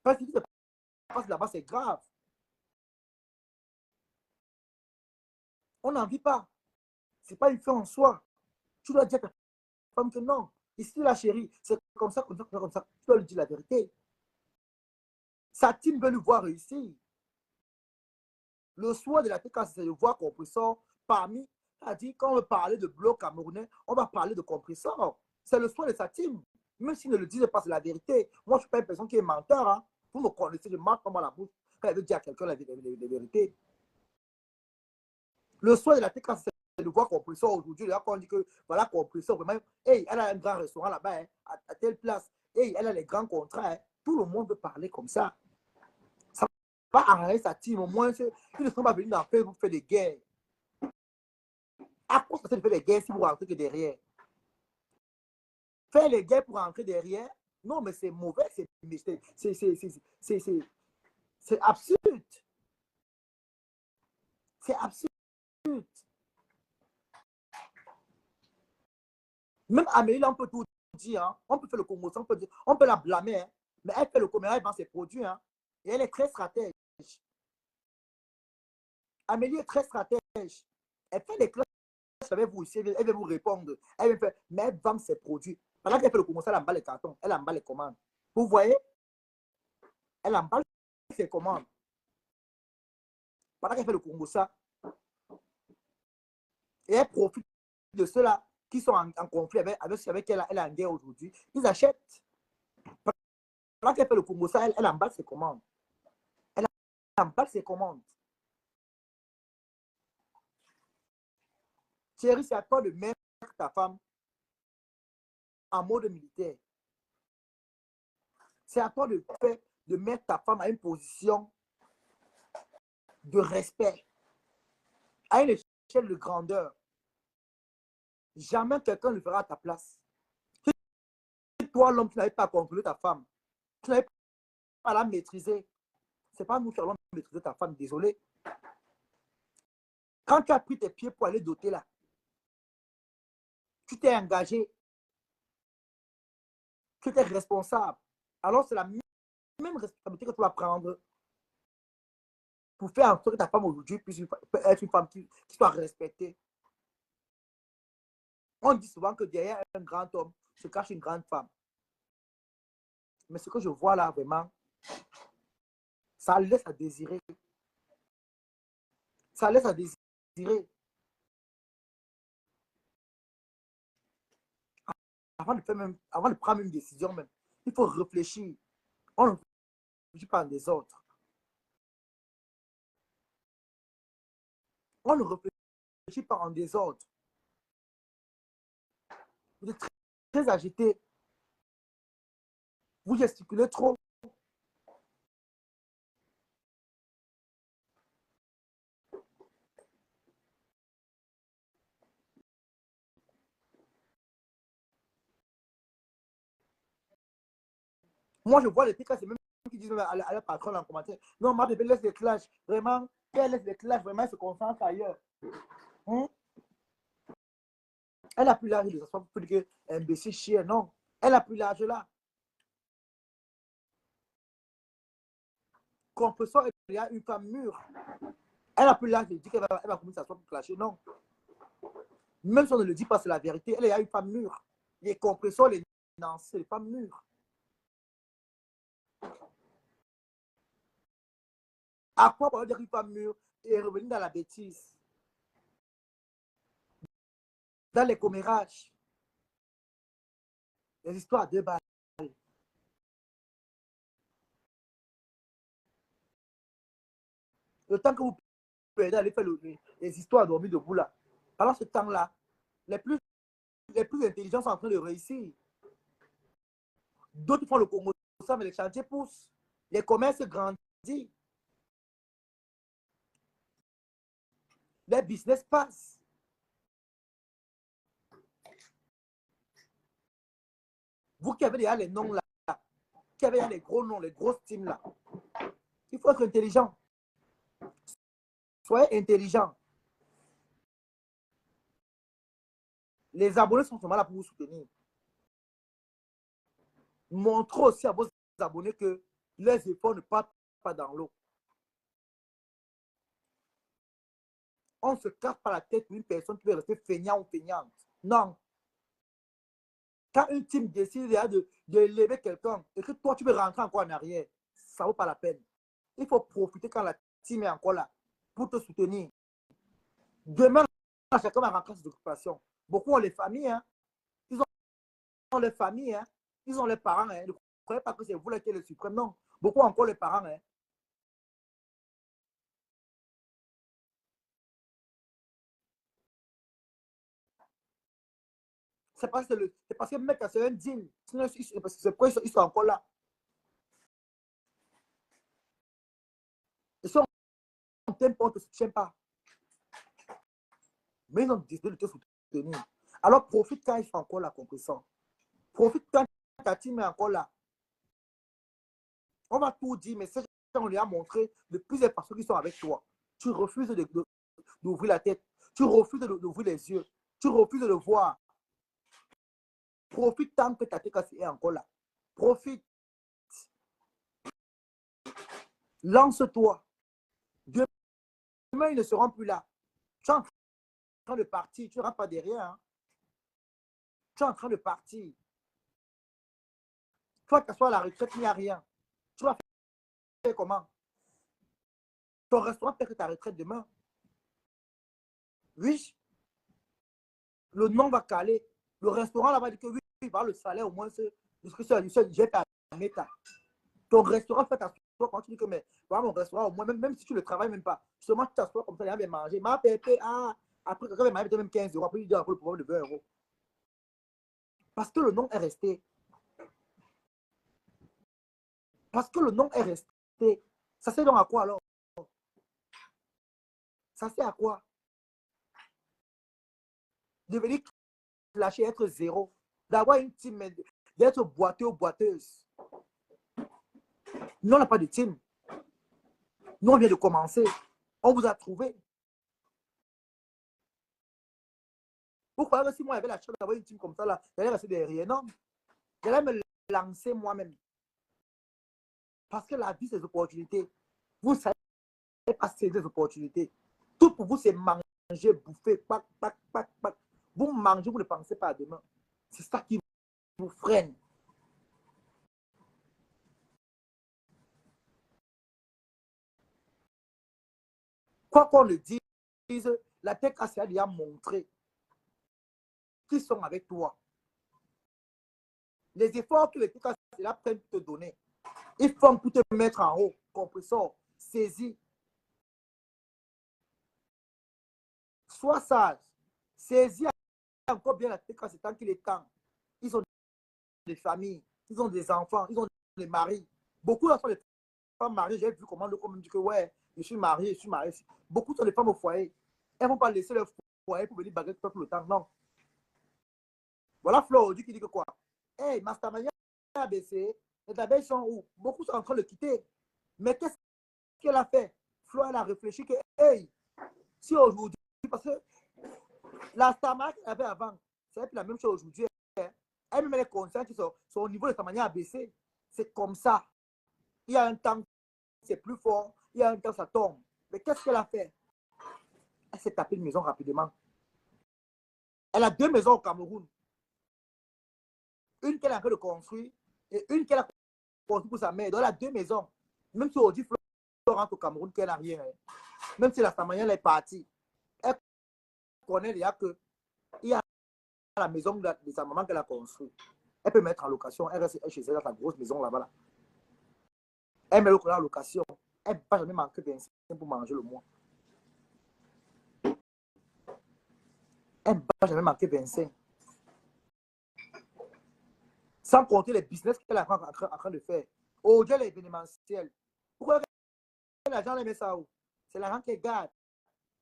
Parce que ce qui se passe là-bas, c'est grave. On n'en vit pas. Ce n'est pas une fin en soi. Tu dois dire à ta femme que non. Ici, la chérie, c'est comme ça, comme ça, comme ça. Tu dois lui dire la vérité. Sa team veut lui voir réussir. Le soir de la TK, c'est de voir Compressor parmi, c'est-à-dire quand on veut parler de bloc camerounais, on va parler de Compressor. C'est le soir de sa team. Même s'il ne le disait pas, c'est la vérité. Moi, je ne suis pas une personne qui est menteur. Hein. Vous me connaissez, je ne marque pas moi la bouche quand elle veut dire à quelqu'un la vérité. Le soir de la TK, c'est de voir Compressor aujourd'hui. Là, quand on dit que voilà, Compressor, vraiment, hey, elle a un grand restaurant là-bas, hein, à telle place. Hey, elle a les grands contrats. Hein. Tout le monde veut parler comme ça. Ça va arranger sa team. Au moins, ils ne sont pas venus dans Facebook faire des guerres. À quoi ça sert de faire des guerres si vous rentrez que derrière? Faire les guerres pour rentrer derrière, non, mais c'est mauvais, c'est absurde. C'est absurde. Même Amélie, on peut tout dire. Hein. On peut faire le Congo, on peut la blâmer. Hein. Mais elle fait le commerce dans ses produits. Hein. Et elle est très stratège. Amélie est très stratège. Elle fait des classes avec vous ici, elle va vous répondre. Elle va faire, mais elle vend ses produits. Pendant qu'elle fait le commencer, elle emballe les cartons, elle emballe les commandes. Vous voyez? Elle emballe ses commandes. Pendant qu'elle fait le Congo, ça. Et elle profite de ceux-là qui sont en conflit avec elle, elle est en guerre aujourd'hui. Ils achètent. Pendant qu'elle fait le Congo, ça, elle emballe ses commandes. Elle emballe ses commandes. Thierry, c'est à toi de mettre ta femme en mode militaire. C'est à toi de mettre ta femme à une position de respect, à une échelle de grandeur. Jamais quelqu'un ne le fera à ta place. Si toi, l'homme, tu n'avais pas contrôlé ta femme, tu n'avais pas à la maîtriser, ce n'est pas nous qui allons maîtriser ta femme, désolé. Quand tu as pris tes pieds pour aller doter là, tu t'es engagé, tu étais responsable. Alors c'est la même responsabilité que tu vas prendre pour faire en sorte que ta femme aujourd'hui puisse être une femme qui soit respectée. On dit souvent que derrière un grand homme se cache une grande femme. Mais ce que je vois là, vraiment, ça laisse à désirer. Ça laisse à désirer. Avant de prendre une décision même, il faut réfléchir. On ne réfléchit pas en désordre. On ne réfléchit pas en désordre. Vous êtes très agité. Vous gesticulez trop. Moi, je vois les pics, c'est même qui disent à la patronne en commentaire. Non, ma bébé laisse les clashs. Vraiment, elle laisse les clashs, vraiment, elle se concentre ailleurs. Elle n'a plus l'âge de s'asseoir pour dire qu'un imbécile chien, non. Elle n'a plus l'âge là. Compression, il y a une femme mûre. Elle n'a plus l'âge de dire qu'elle va commencer à s'asseoir pour clasher, non. Même si on ne le dit pas, c'est la vérité. Elle est une femme mûre. Les compresseurs, les nances, c'est les femmes mûres. À quoi on va dire une femme mûre et revenir dans la bêtise, dans les commérages, les histoires de balles. Le temps que vous pouvez aller faire les histoires dormir debout là, pendant ce temps-là, les plus intelligents sont en train de réussir. D'autres font le Congo, mais les chantiers poussent. Les commerces grandissent. Les business passent. Vous qui avez déjà les noms là, qui avez déjà les gros noms, les grosses teams là, il faut être intelligent. Soyez intelligent. Les abonnés sont seulement là pour vous soutenir. Montrez aussi à vos abonnés que les efforts ne partent pas dans l'eau. On ne se casse pas la tête pour une personne qui veut rester feignant ou feignante. Non. Quand une team décide de lever quelqu'un et que toi, tu veux rentrer encore en arrière, ça ne vaut pas la peine. Il faut profiter quand la team est encore là pour te soutenir. Demain, chacun va rentrer ses occupations. Beaucoup ont les familles. Hein. Ils ont les familles. Hein. Ils ont les parents. Hein. Ne croyez pas que c'est vous là qui êtes le suprême. Non. Beaucoup ont encore les parents. Hein. C'est parce que le mec, c'est un deal. Sinon, c'est pourquoi ils sont encore là. Ils sont en tempo, on ne te soutient pas. Mais ils ont décidé de te soutenir. Alors profite quand ils sont encore là, compressant. Profite quand ta team est encore là. On va tout dire, mais on lui a montré de plusieurs personnes qui sont avec toi. Tu refuses d'ouvrir la tête. Tu refuses d'ouvrir les yeux. Tu refuses de le voir. Profite tant que ta tête est encore là. Profite. Lance-toi. Demain, ils ne seront plus là. Tu es en train de partir. Tu ne rentres pas derrière. Hein. Tu es en train de partir. Toi, tu sois à la retraite, il n'y a rien. Tu vas faire comment? Ton restaurant peut être ta retraite demain. Oui. Le nom va caler. Le restaurant là va dire que oui, il va le salaire au moins. J'ai ta méta. Ton restaurant fait t'asseoir quand tu dis que mais voilà mon restaurant au moins, même si tu ne le travailles même pas. Seulement tu t'assois comme ça, il va manger. Ma pépé, après quelqu'un va manger même 15 euros, après il dit après le problème de 20 euros. Parce que le nom est resté. Parce que le nom est resté. Ça sert donc à quoi alors? Ça sert à quoi? Devenir clasher, être zéro. D'avoir une team, d'être boiteux ou boiteuse. Nous, on n'a pas de team. Nous, on vient de commencer. On vous a trouvé. Vous croyez que si moi, j'avais la chance d'avoir une team comme ça, là, j'allais rester derrière? Non. J'allais me lancer moi-même. Parce que la vie, c'est des opportunités. Vous ne savez pas saisir des opportunités. Tout pour vous, c'est manger, bouffer, pac, pac, pac, pac. Vous mangez, vous ne pensez pas à demain. C'est ça qui vous freine. Quoi qu'on le dise, la tech a déjà montré qu'ils sont avec toi. Les efforts que les tech a prennent pour te donner, ils font pour te mettre en haut. Compresseur, saisis. Sois sage. Saisis encore bien la tech c'est tant qu'il est temps. Ils ont des familles, ils ont des enfants, ils ont des maris. Beaucoup sont des femmes mariées. J'ai vu comment le commun dit que ouais, je suis marié. Beaucoup sont des femmes au foyer. Elles ne vont pas laisser leur foyer pour venir baguette tout le temps. Non. Voilà Flo qui dit que quoi? Hey, Mastamania a baissé. Les abeilles sont où? Beaucoup sont en train de quitter. Mais qu'est-ce qu'elle a fait? Flo, elle a réfléchi que, hey, si aujourd'hui, parce que la Stama qu'elle avait avant, c'est la même chose aujourd'hui. Elle me met les conscients que son niveau de Stamania a baissé. C'est comme ça. Il y a un temps, c'est plus fort. Il y a un temps, ça tombe. Mais qu'est-ce qu'elle a fait? Elle s'est tapée une maison rapidement. Elle a 2 maisons au Cameroun. Une qu'elle est en train de construire et une qu'elle a construite pour sa mère. Donc, elle a 2 maisons. Même si aujourd'hui, Flo rentre au Cameroun, qu'elle n'a rien. Même si la Stamania est partie, elle connaît déjà qu'il y a la maison de sa maman qu'elle a construite. Elle peut mettre en location. Elle reste chez elle dans sa grosse maison là-bas. Là. Elle met le en location. Elle ne peut pas jamais manquer d'instinct pour manger le mois. Elle ne peut pas jamais manquer 25. Sans compter les business qu'elle est en train de faire. Aujourd'hui, l'événementiel. Pourquoi l'argent met ça où? C'est l'argent qu'elle garde.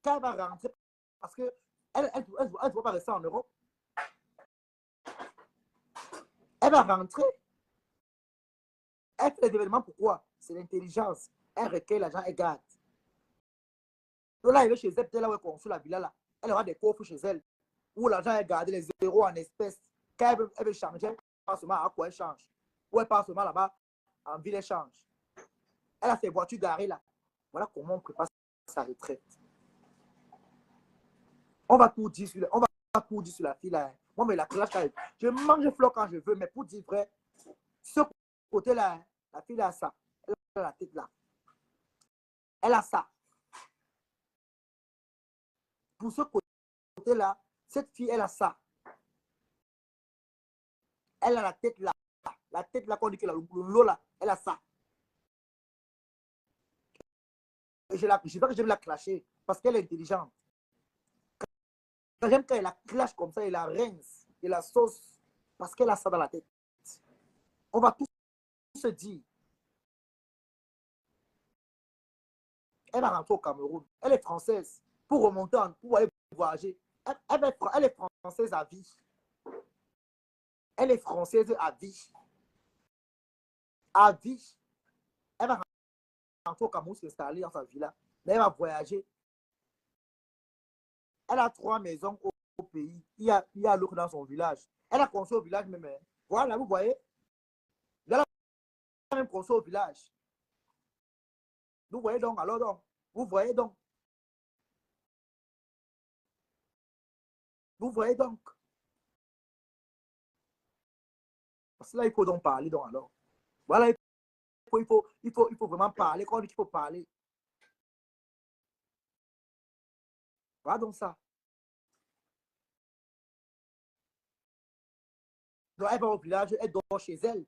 Quand elle va rentrer, parce qu'elle ne doit pas rester en Europe. Elle va rentrer. Elle fait les événements, pourquoi? C'est l'intelligence. Elle recueille l'argent, elle garde. Donc là, elle va chez elle, peut-être là où elle construit la villa là. Elle aura des coffres chez elle. Où l'argent est gardé, les zéros en espèces. Quand elle veut changer, elle passe seulement à quoi elle change. Ou elle passe seulement là-bas, en ville, elle change. Elle a ses voitures garées là. Voilà comment on prépare sa retraite. On va tout dire sur la fille là. Moi, mais la classe, je mange flot quand je veux, mais pour dire vrai, ce côté-là, la fille a ça. Elle a la tête là. Elle a ça. Pour ce côté-là, cette fille, elle a ça. Elle a la tête là. La tête là, qu'on dit que le lot là, elle a ça. Je sais pas que je vais la clasher parce qu'elle est intelligente. J'aime quand elle la clash comme ça, elle la rince, et la sauce, parce qu'elle a ça dans la tête. On va tous se dire. Elle va rentrer au Cameroun. Elle est française. Pour remonter, pour aller voyager. Elle est française à vie. Elle est française à vie. À vie. Elle va rentrer au Cameroun, s'installer dans sa villa. Mais elle va voyager. Elle a 3 maisons au pays. Il y a l'autre dans son village. Elle a construit au village même. Voilà, vous voyez. Elle a même construit au village. Vous voyez donc, alors donc. Vous voyez donc. Vous voyez donc. Parce que là, il faut donc parler donc alors. Voilà, il faut vraiment parler. Quand on dit qu'il faut parler. Voilà donc ça. Donc, elle va au village, elle dort chez elle.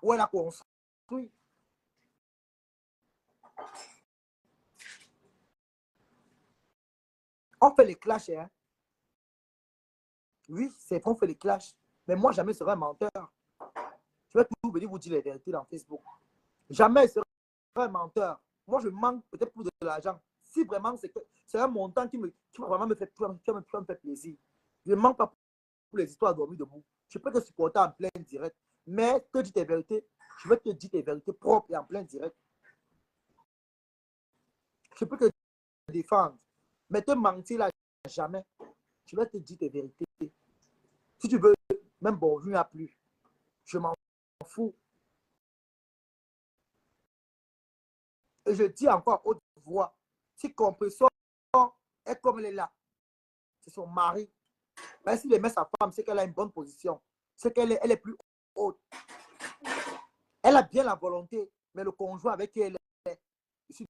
Où elle a construit. On fait les clashs, hein. Oui, c'est qu'on fait les clashs. Mais moi, jamais je serai un menteur. Je vais toujours venir vous dire les vérités dans Facebook. Jamais je serai un menteur. Moi, je manque peut-être pour de l'argent. si vraiment c'est un montant qui va vraiment me faire plaisir. Je ne manque pas pour les histoires dormies debout. Je peux te supporter en plein direct, mais te dire tes vérités, je vais te dire tes vérités propres et en plein direct. Je peux te défendre, mais te mentir là, jamais. Je vais te dire tes vérités. Si tu veux, même bonjour, il n'y a plus. Je m'en fous. Et je dis encore haute voix, si Compression est comme elle est là, c'est son mari. Mais s'il aimait sa femme, c'est qu'elle a une bonne position. C'est qu'elle est plus haute. Elle a bien la volonté, mais le conjoint avec qui elle est, je suis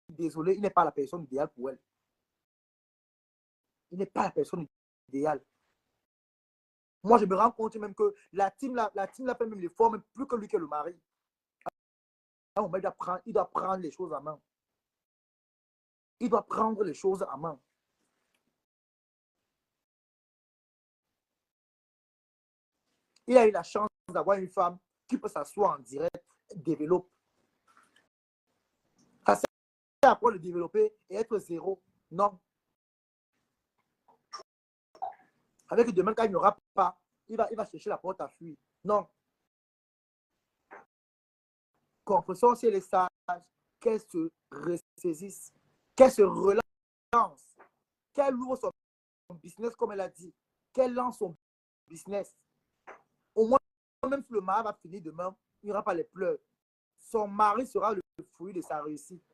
désolé, il n'est pas la personne idéale pour elle. Il n'est pas la personne idéale. Moi, je me rends compte même que la team l'a fait même l'effort, même plus que lui que le mari. Il doit prendre les choses en main. Il doit prendre les choses en main. Il a eu la chance d'avoir une femme qui peut s'asseoir en direct, développer. Ça sert à quoi le développer et être zéro? Non. Avec demain, quand il n'y aura pas, il va chercher la porte à fuir. Non. Compression, si elle est sage, qu'elle se ressaisisse, qu'elle se relance, qu'elle ouvre son business comme elle a dit, qu'elle lance son business. Au moins, même si le mari va finir demain, il n'y aura pas les pleurs. Son mari sera le fruit de sa réussite.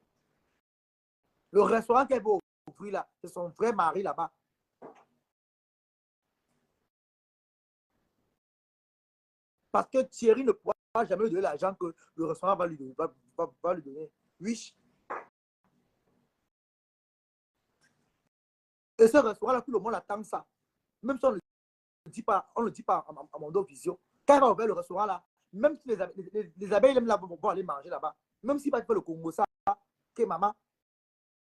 Le restaurant qu'elle va ouvrir là, c'est son vrai mari là-bas. Parce que Thierry ne pourra jamais lui donner l'argent que le restaurant va lui donner. Va lui donner. Oui. Et ce restaurant-là, tout le monde attend ça. Même si on ne le dit pas, à Mondo Vision. Quand il va ouvrir le restaurant-là, même si les abeilles là, vont aller manger là-bas, même s'il va faire le Congo, ça, que maman,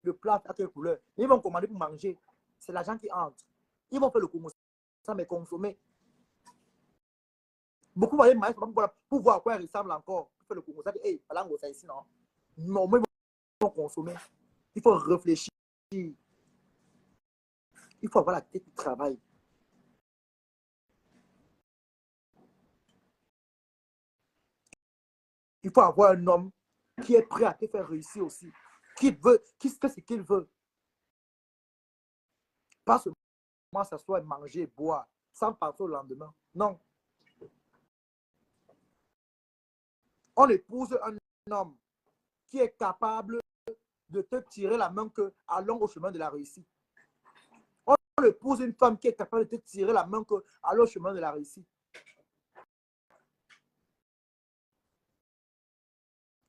le plat à quelle couleur, ils vont commander pour manger. C'est l'argent qui entre. Ils vont faire le Congo, ça, mais consommer. Beaucoup vont aller manger pour voir à quoi il ressemble encore. Pour faire le Congo, ça, hey, ça ici, non. Non, mais ils vont consommer. Il faut réfléchir. Il faut avoir la tête qui travaille. Il faut avoir un homme qui est prêt à te faire réussir aussi. Qui fait ce qu'il veut. Pas seulement s'asseoir, manger, boire, sans partir au lendemain. Non. On épouse un homme qui est capable de te tirer la main que allons au chemin de la réussite. On épouse une femme qui est capable de te tirer la main que allons au chemin de la réussite.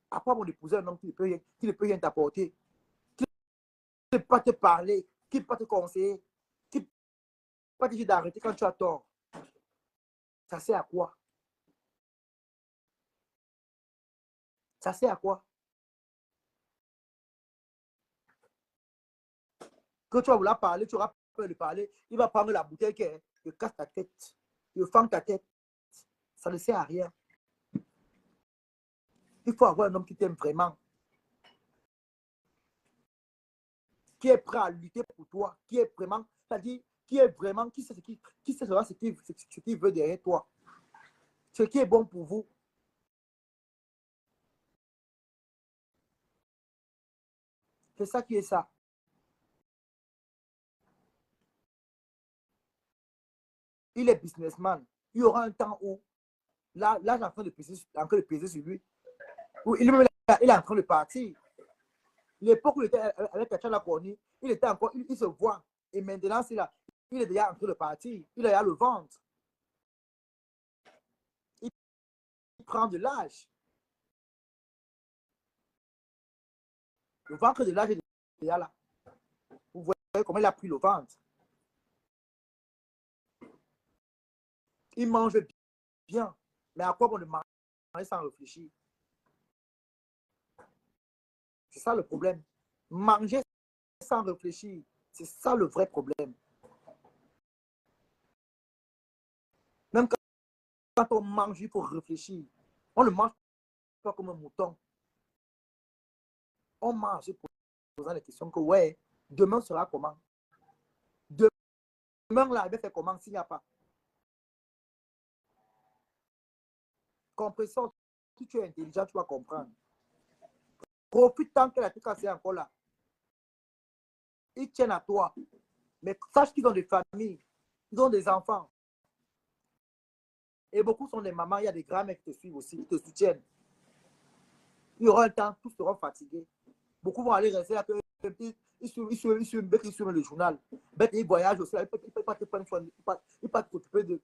Après, on épouse un homme qui ne peut rien t'apporter, qui ne peut pas te parler, qui ne peut pas te conseiller, qui ne peut pas te dire d'arrêter quand tu as tort. Ça sert à quoi? Ça sert à quoi? Que tu vas vouloir parler, tu auras peur de parler, il va prendre la bouteille qui casse ta tête, il fend ta tête. Ça ne sert à rien. Il faut avoir un homme qui t'aime vraiment, qui est prêt à lutter pour toi, qui est vraiment, c'est-à-dire, qui est vraiment, qui sait ce qu'il veut derrière toi, ce qui est bon pour vous. C'est ça qui est ça. Il est businessman. Il y aura un temps où, là j'ai en train de peser sur lui. Où il est en train de partir. L'époque où il était avec Kachala Koni, il était encore, il se voit. Et maintenant, il est déjà en train de partir. Il a le ventre. Il prend de l'âge. Le ventre de l'âge est déjà là. Vous voyez comment il a pris le ventre. Il mange bien. Mais à quoi bon de manger sans réfléchir? C'est ça le problème. Manger sans réfléchir, c'est ça le vrai problème. Même quand on mange, il faut réfléchir. On ne mange pas comme un mouton. On mange pour posant des questions que, ouais, demain sera comment? Demain, là, il va faire comment s'il n'y a pas? Compréhension, si tu es intelligent, tu vas comprendre. Profite tant que la truc est encore là. Ils tiennent à toi. Mais sache qu'ils ont des familles, ils ont des enfants. Et beaucoup sont des mamans, il y a des grands-mères qui te suivent aussi, qui te soutiennent. Il y aura un temps, tous seront fatigués. Beaucoup vont aller rester là, ils suivent le journal. Ils voyagent aussi, là, ils ne peuvent pas te prendre soin, ils ne peuvent pas t'occuper de.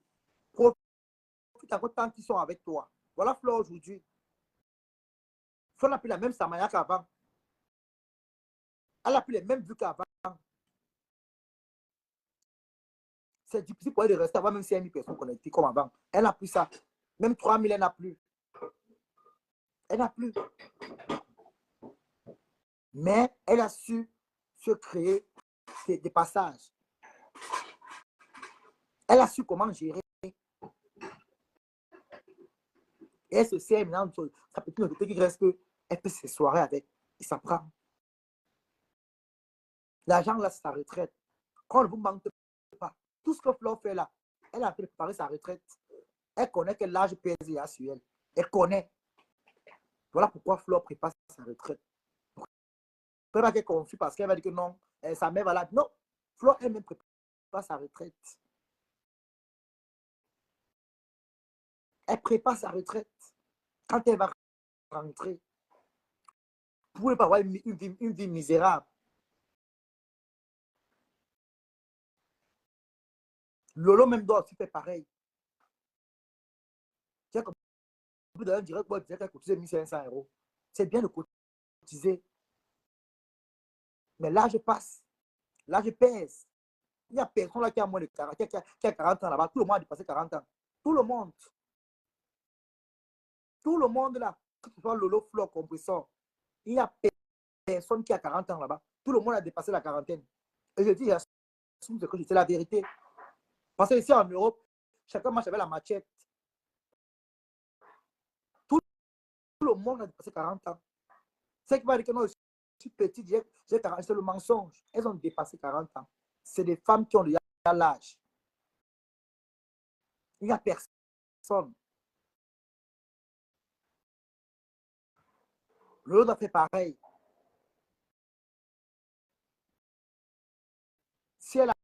Profite encore tant qu'ils sont avec toi. Voilà Fleur aujourd'hui. Fleur n'a plus la même samaya qu'avant. Elle n'a plus les mêmes vues qu'avant. C'est difficile pour elle de rester avant, même si elle a 1000 personnes connectées comme avant. Elle n'a plus ça. Même 3000, elle n'a plus. Elle n'a plus. Mais elle a su se créer des passages. Elle a su comment gérer. Et elle se sert maintenant de sa petite notoriété qui reste qu'elle peut se soirées avec. Et ça prend. L'argent, là, c'est sa retraite. Quand on ne vous manque pas, tout ce que Flore fait là, elle a préparé sa retraite. Elle connaît quel âge pèse sur elle. Elle connaît. Voilà pourquoi Flore prépare sa retraite. Pas qu'elle est confuse parce qu'elle va dire que non, sa mère va là. Non, Flore elle-même prépare sa retraite. Elle prépare sa retraite. Quand elle va rentrer, vous ne pouvez pas avoir une vie misérable. Lolo même doit aussi faire pareil. Tu as comme vous donner un direct, vous dire qu'elle coûte 1500 €. C'est bien de cotiser. Mais là, je passe. Là, je pèse. Il n'y a personne là qui a moins de 40, qui a 40 ans là-bas. Tout le monde a dépassé 40 ans. Tout le monde. Tout le monde là, que ce soit Lolo, Flore, Compressor, il n'y a personne qui a 40 ans là-bas. Tout le monde a dépassé la quarantaine. Et je dis, c'est la vérité. Parce que ici en Europe, chacun marche avec la machette. Tout le monde a dépassé 40 ans. C'est qui va dire que non, je suis petite, j'ai 40 ans, c'est le mensonge. Elles ont dépassé 40 ans. C'est des femmes qui ont déjà l'âge. Il n'y a personne. L'autre a fait pareil. Si elle a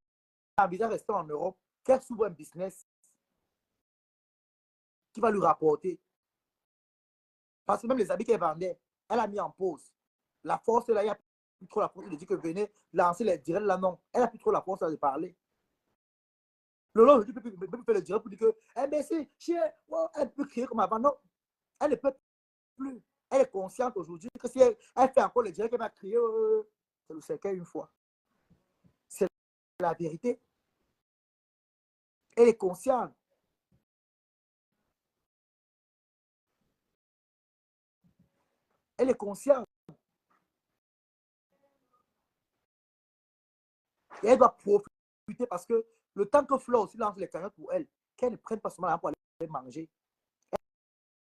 envie de rester en Europe, qu'elle s'ouvre un business qui va lui rapporter. Parce que même les habits qu'elle vendait, elle a mis en pause. La force, là, il n'y a plus trop la force de dire que venez lancer les directs là, non. Elle n'a plus trop la force de parler. Lolo, je peux faire le direct pour dire que, eh bien, elle peut crier comme avant. Non, elle ne peut plus. Elle est consciente aujourd'hui que si elle fait encore le direct, elle va crier, c'est le cercueil une fois. C'est la vérité. Elle est consciente. Elle est consciente. Et elle doit profiter parce que le temps que Flore aussi lance les cagnottes pour elle, qu'elle ne prenne pas seulement là pour aller manger.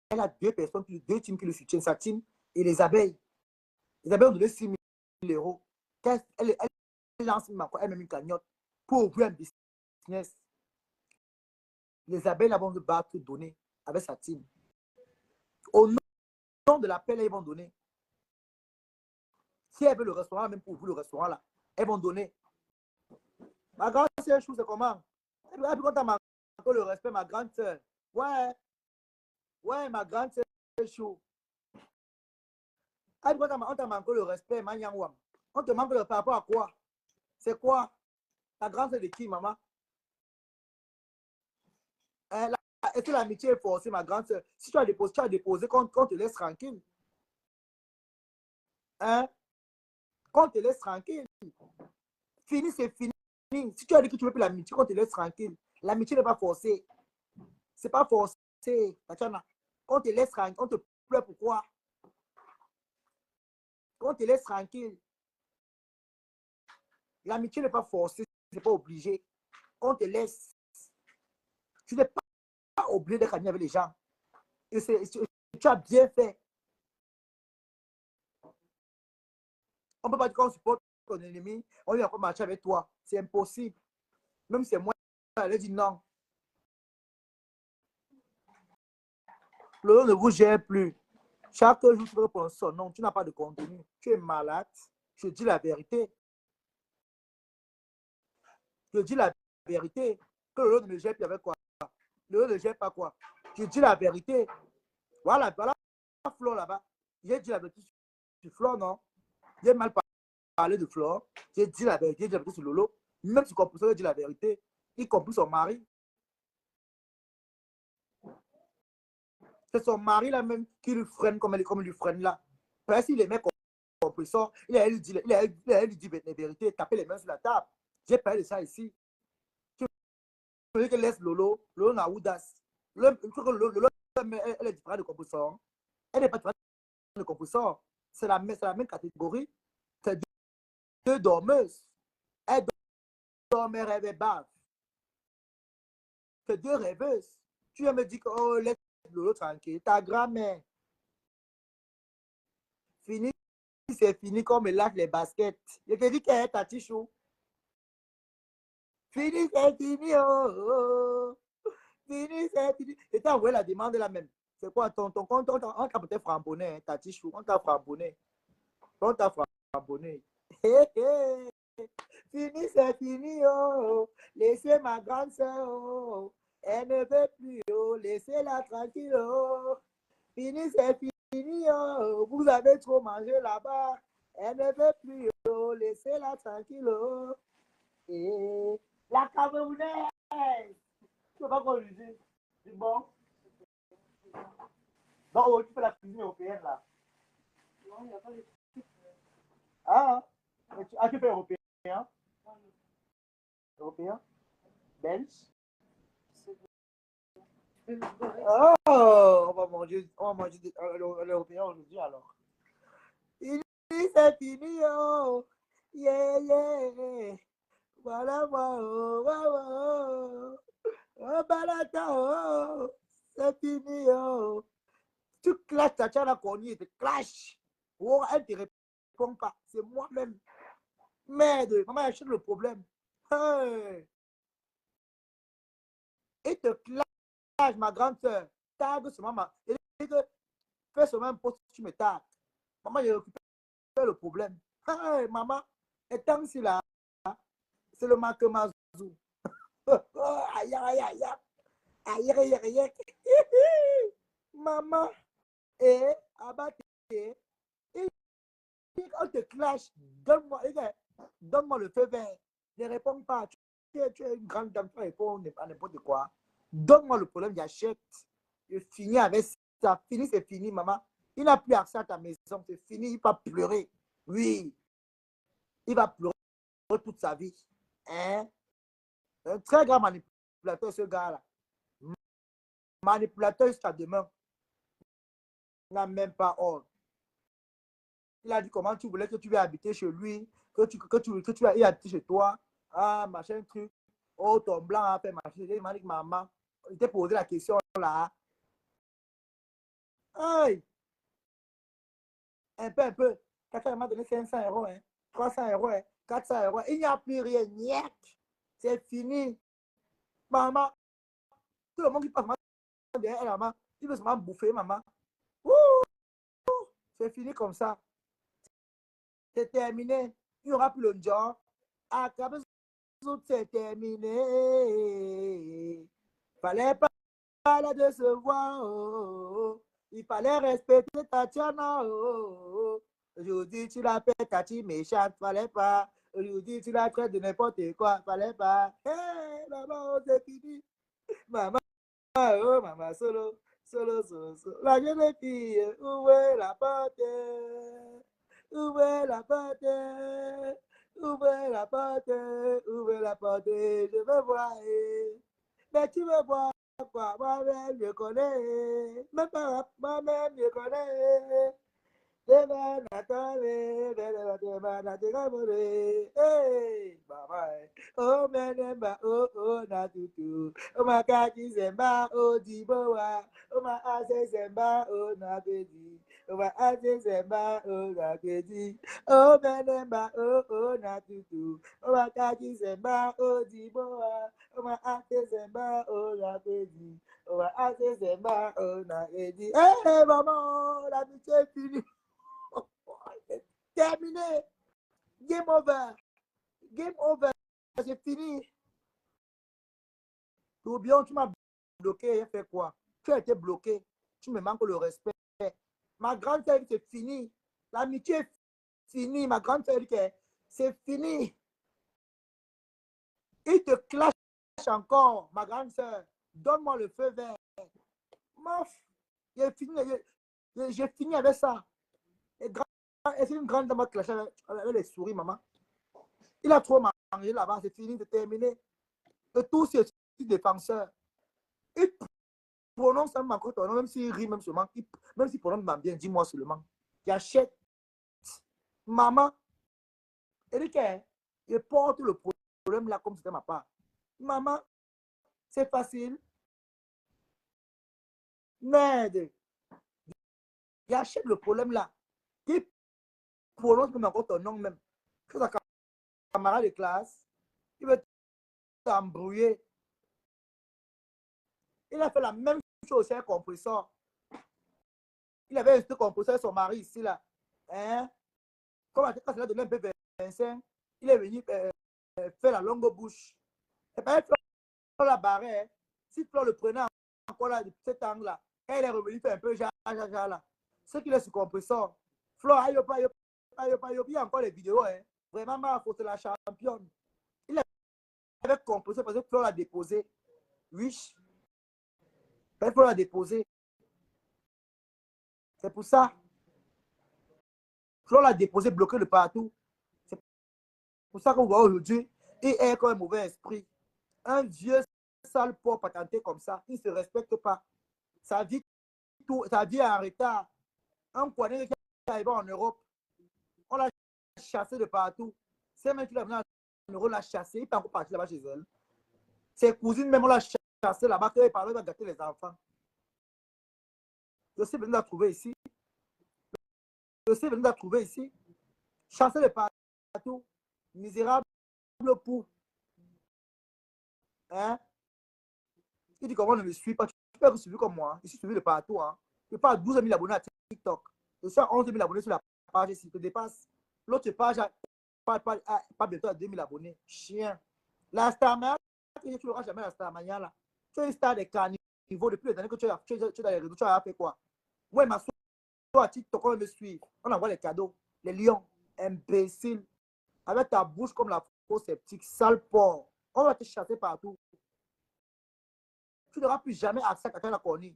Elle a deux personnes, deux teams qui le soutiennent, sa team et les abeilles. Les abeilles ont donné 6 000 €. Elle lance elle-même une cagnotte pour ouvrir un business. Les abeilles là vont se battre, donner avec sa team. Au nom de l'appel, elles vont donner. Si elle veut le restaurant, même pour ouvrir le restaurant là, elles vont donner. Ma grande sœur, c'est comment? Et puis quand tu as encore le respect, ma grande sœur. Ouais, ma grande sœur, c'est chaud. Et puis quand on t'a manqué le respect, on te manque le par rapport à quoi? C'est quoi? Ta grande sœur de qui, maman? Est-ce que l'amitié est forcée, ma grande sœur? Si tu as déposé, qu'on te laisse tranquille. Hein? Qu'on te laisse tranquille. Fini, c'est fini. Si tu as dit que tu veux plus l'amitié, qu'on te laisse tranquille. L'amitié n'est pas forcée. C'est pas forcé. On te laisse tranquille. On te pleure pourquoi? On te laisse tranquille. L'amitié n'est pas forcée. C'est pas obligé. On te laisse. Tu n'es pas obligé d'être ami avec les gens. Et tu as bien fait. On ne peut pas dire qu'on supporte ton ennemi, on vient encore marcher avec toi. C'est impossible. Même si c'est moi, elle dit non. Lolo ne vous gère plus. Chaque jour, tu peux prendre son nom, tu n'as pas de contenu. Tu es malade. Je dis la vérité. Je dis la vérité. Que Lolo ne me gère plus avec quoi? Lolo ne gère pas quoi? Je dis la vérité. Voilà, voilà Flore là-bas. J'ai dit la vérité sur Flore, non? J'ai mal parlé de Flore. J'ai dit la vérité, j'ai dit la vérité sur Lolo. Même si Compuissant dit la vérité, y compris son mari. C'est son mari là même qui lui freine comme il lui freine là. Parce qu'il aimait Compuissant, il a lui dit la vérité, taper les mains sur la table. J'ai parlé de ça ici. Tu veux que laisse Lolo n'a audace. Lolo, elle est différente de Compuissant. Elle n'est pas différente de Compuissant. C'est la même catégorie. C'est deux dormeuses. Elle dort, mais rêve bave. C'est deux rêveuses. Tu viens me dire que oh, laisse Lolo tranquille. Ta grand-mère. Fini, c'est fini comme elle lâche les baskets. Je te dis qu'elle est ta tichou. Fini, c'est fini. Oh. Fini, c'est fini. Et t'as envoyé la demande là même. C'est quoi ton compte? On t'a peut-être frambonné, ta tichou. On t'a frambonné. On t'a frambonné. Fini, c'est fini. Oh. Laissez ma grande soeur. Oh. Elle ne veut plus. Oh. Laissez-la tranquille. Oh. Fini, c'est fini. Oh. Vous avez trop mangé là-bas. Elle ne veut plus. Oh. Laissez-la tranquille. Oh. Et la Camerounaise. Tu ne peux pas qu'on lui dise. C'est bon. Donc, oh, tu fais la cuisine européenne là. Non, il n'y a pas de truc. Ah, tu fais européen? Européen? Belge? Oh, on va manger l'européen aujourd'hui alors. Fini, c'est fini, oh. Yeah, yeah. Voilà, moi, oh, oh, oh. Oh, balata, oh. C'est fini, oh. Tu clashes, tu as la cornée, tu clashes. Oh, elle ne te répond pas. C'est moi-même. Merde, maman achète le problème. Hey. Et te clash, ma grande soeur. Tag sur maman. Et fais seulement un post, tu me tags. Maman, j'ai récupéré le problème. Hey, maman, et tant que c'est là, c'est le marque Mazou. Aïe, aïe, aïe, aïe, aïe, aïe, aïe. Maman, et abatté. On te clash, donne-moi le feu vert. Ne réponds pas. Tu es une grande dame, tu réponds à n'importe quoi. Donne-moi le problème, j'achète. Je finis avec ça. Fini, c'est fini, maman. Il n'a plus accès à ta maison, c'est fini, il va pleurer. Oui, il va pleurer toute sa vie. Hein? Un très grand manipulateur, ce gars-là. Manipulateur jusqu'à demain. Il n'a même pas ordre. Il a dit comment tu voulais que tu viennes habiter chez lui, que tu vas y habiter chez toi. Ah, machin, truc. Oh, ton blanc a fait machin. Il m'a dit que maman, il t'a posé la question là. Aïe! Un peu. Quelqu'un m'a donné 500 €, hein, 300 €, hein, 400 €. Il n'y a plus rien. Niet. C'est fini. Maman, tout le monde qui passe derrière elle, maman, il veut seulement bouffer, maman. C'est fini comme ça. C'est terminé. Il n'y aura plus le genre. Ah, c'est terminé. Fallait pas la décevoir. Oh. Il fallait respecter Tatiana. Oh. Aujourd'hui, tu l'appelles Tati méchante. Fallait pas. Aujourd'hui, tu la traites de n'importe quoi. Fallait pas. Hey, maman, c'est fini. Maman, oh, maman, solo. La jeune fille, ouvrez la porte. Ouvrez la porte. Ouvrez la porte. Ouvrez la porte. Je veux voir. Mais tu veux voir quoi? Moi-même, je connais. Même pas, moi-même, je connais. Hey, bye bye. Oh, menemba, oh, natutu. Oh, ma kaki zemba, oh, diboa. Oh, ma ase zemba, oh, nakedi. Oh, ma ase zemba, oh, nakedi. Oh, menemba, oh, natutu. Oh, ma kaki zemba, oh, diboa. Oh, ma ase zemba, oh, nakedi. Oh, ma ase zemba, oh, nakedi. Hey, maman, l'amitié est finie. Terminé. Game over. Game over. C'est fini. Tourbillon, tu m'as bloqué. Il fait quoi? Tu as été bloqué. Tu me manques le respect. Ma grande sœur, c'est fini. L'amitié est finie. Ma grande sœur, c'est fini. Il te clash encore, ma grande sœur. Donne-moi le feu vert. Mof. J'ai fini avec ça. C'est une grande dame qui clash avec les souris, maman. Il a trop mangé là-bas. C'est fini, c'est terminé. Et tous ces défenseurs, ils prononcent même encore ton nom, même s'il rit, même seulement, même s'il prononce bien, dis-moi seulement. J'achète. Maman, elle dit je porte le problème là comme c'était ma part. Maman, c'est facile. Merde. J'achète le problème là. Qui prononce même encore ton nom même. C'est un camarade de classe. Il veut t'embrouiller. Il a fait la même chose chez un compresseur. Il avait un compresseur son mari ici là. Hein? Comme quand il a donné un peu 25, il est venu faire la longue bouche. Et pas Flo la barre. Si Flo le prenait encore là, de cet angle-là, elle est revenue faire un peu là. Ce qu'il est sur compresseur. Flo, il y a encore les vidéos. Hein. Vraiment, ma faute, la championne. Il avait compresseur parce que Flo l'a déposé. Oui. Flo l'a déposé. C'est pour ça. Flo l'a déposé, bloqué de partout. C'est pour ça qu'on voit aujourd'hui, il est comme un mauvais esprit. Un vieux sale porc patenté comme ça, il ne se respecte pas. Sa vie est en retard. Un coinet qui est arrivé en Europe, on l'a chassé de partout. C'est même qu'il a venu en Europe, l'a chassé, il peut encore partir là-bas chez elle. Ses cousines, même, on l'a chassé là-bas, qu'il parlait, il va gâter les enfants. Je suis venu la trouver ici. Chassé de partout. Misérable pour. Hein? Il dit comment on ne me suit pas. Tu peux être suivi comme moi. Je suis suivi de partout. Hein. Je parle 12 000 abonnés à TikTok. Je suis à 11 000 abonnés sur la page ici. Tu dépasses. L'autre page pas bientôt à 2 000 abonnés. Chien. La Starmania, tu ne verras jamais la Starmania là. Tu es une star des carnivores depuis les années que tu es dans les réseaux. Tu as fait quoi? Moi, il m'a suivi à TikTok. On me suit. On envoie les cadeaux. Les lions. Imbécile. Avec ta bouche comme la fausse sceptique. Sale porc. On va te chasser partout. Tu n'auras plus jamais accès à quelqu'un la connu.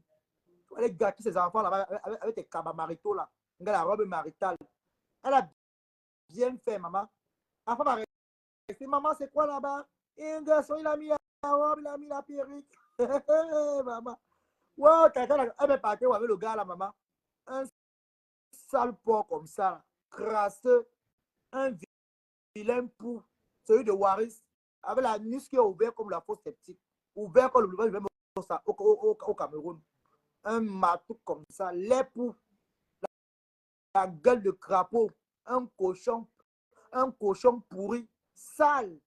Tu vas aller gâter ses enfants là-bas avec tes cabas maritaux là. La robe maritale. Elle a bien fait, maman. Enfin, ma rester, maman, c'est quoi là-bas? Un garçon, il a mis la robe, il a mis la perruque. Maman. Wow, quelqu'un, elle est partie avec le gars là, maman. Un sale porc comme ça, crasseux, un vilain pou, celui de Waris, avec la nuque qui est ouverte comme la fausse sceptique. Ouvert comme le blouson au Cameroun. Un matou comme ça, les poux, la gueule de crapaud, un cochon pourri, sale.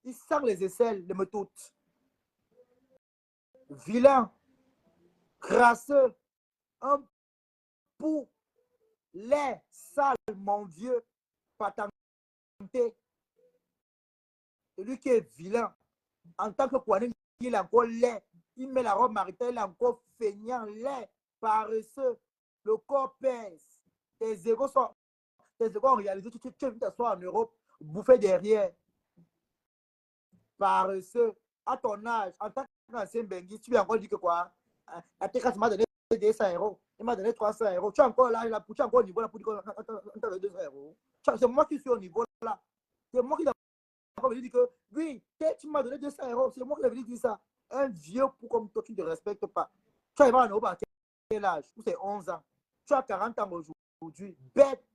Il sent les aisselles, les méthoutes. Vilain, crasseux, un pou, laid, sale, mon vieux, patenté. Celui qui est vilain, en tant que Kouané, il est encore laid. Il met la robe maritale, il est encore feignant, laid, paresseux. Le corps pèse. Tes égos ont réalisé. Tu es venu t'asseoir en Europe, bouffer derrière. Paresseux. À ton âge, en tant qu'ancien Bengi, tu lui as encore dit que quoi? La TKS m'a donné 200 euros. Il m'a donné 300 euros. Tu es encore là, tu es encore au niveau là pour dire qu'on t'a donné 200 euros. C'est moi qui suis au niveau là. C'est moi qui il dit que oui, tu m'as donné 200 euros, c'est moi qui l'avais dit ça. Un vieux pour comme toi qui ne te respecte pas. Tu arrives en Europe à quel âge? C'est 11 ans. Tu as 40 ans aujourd'hui. Bête.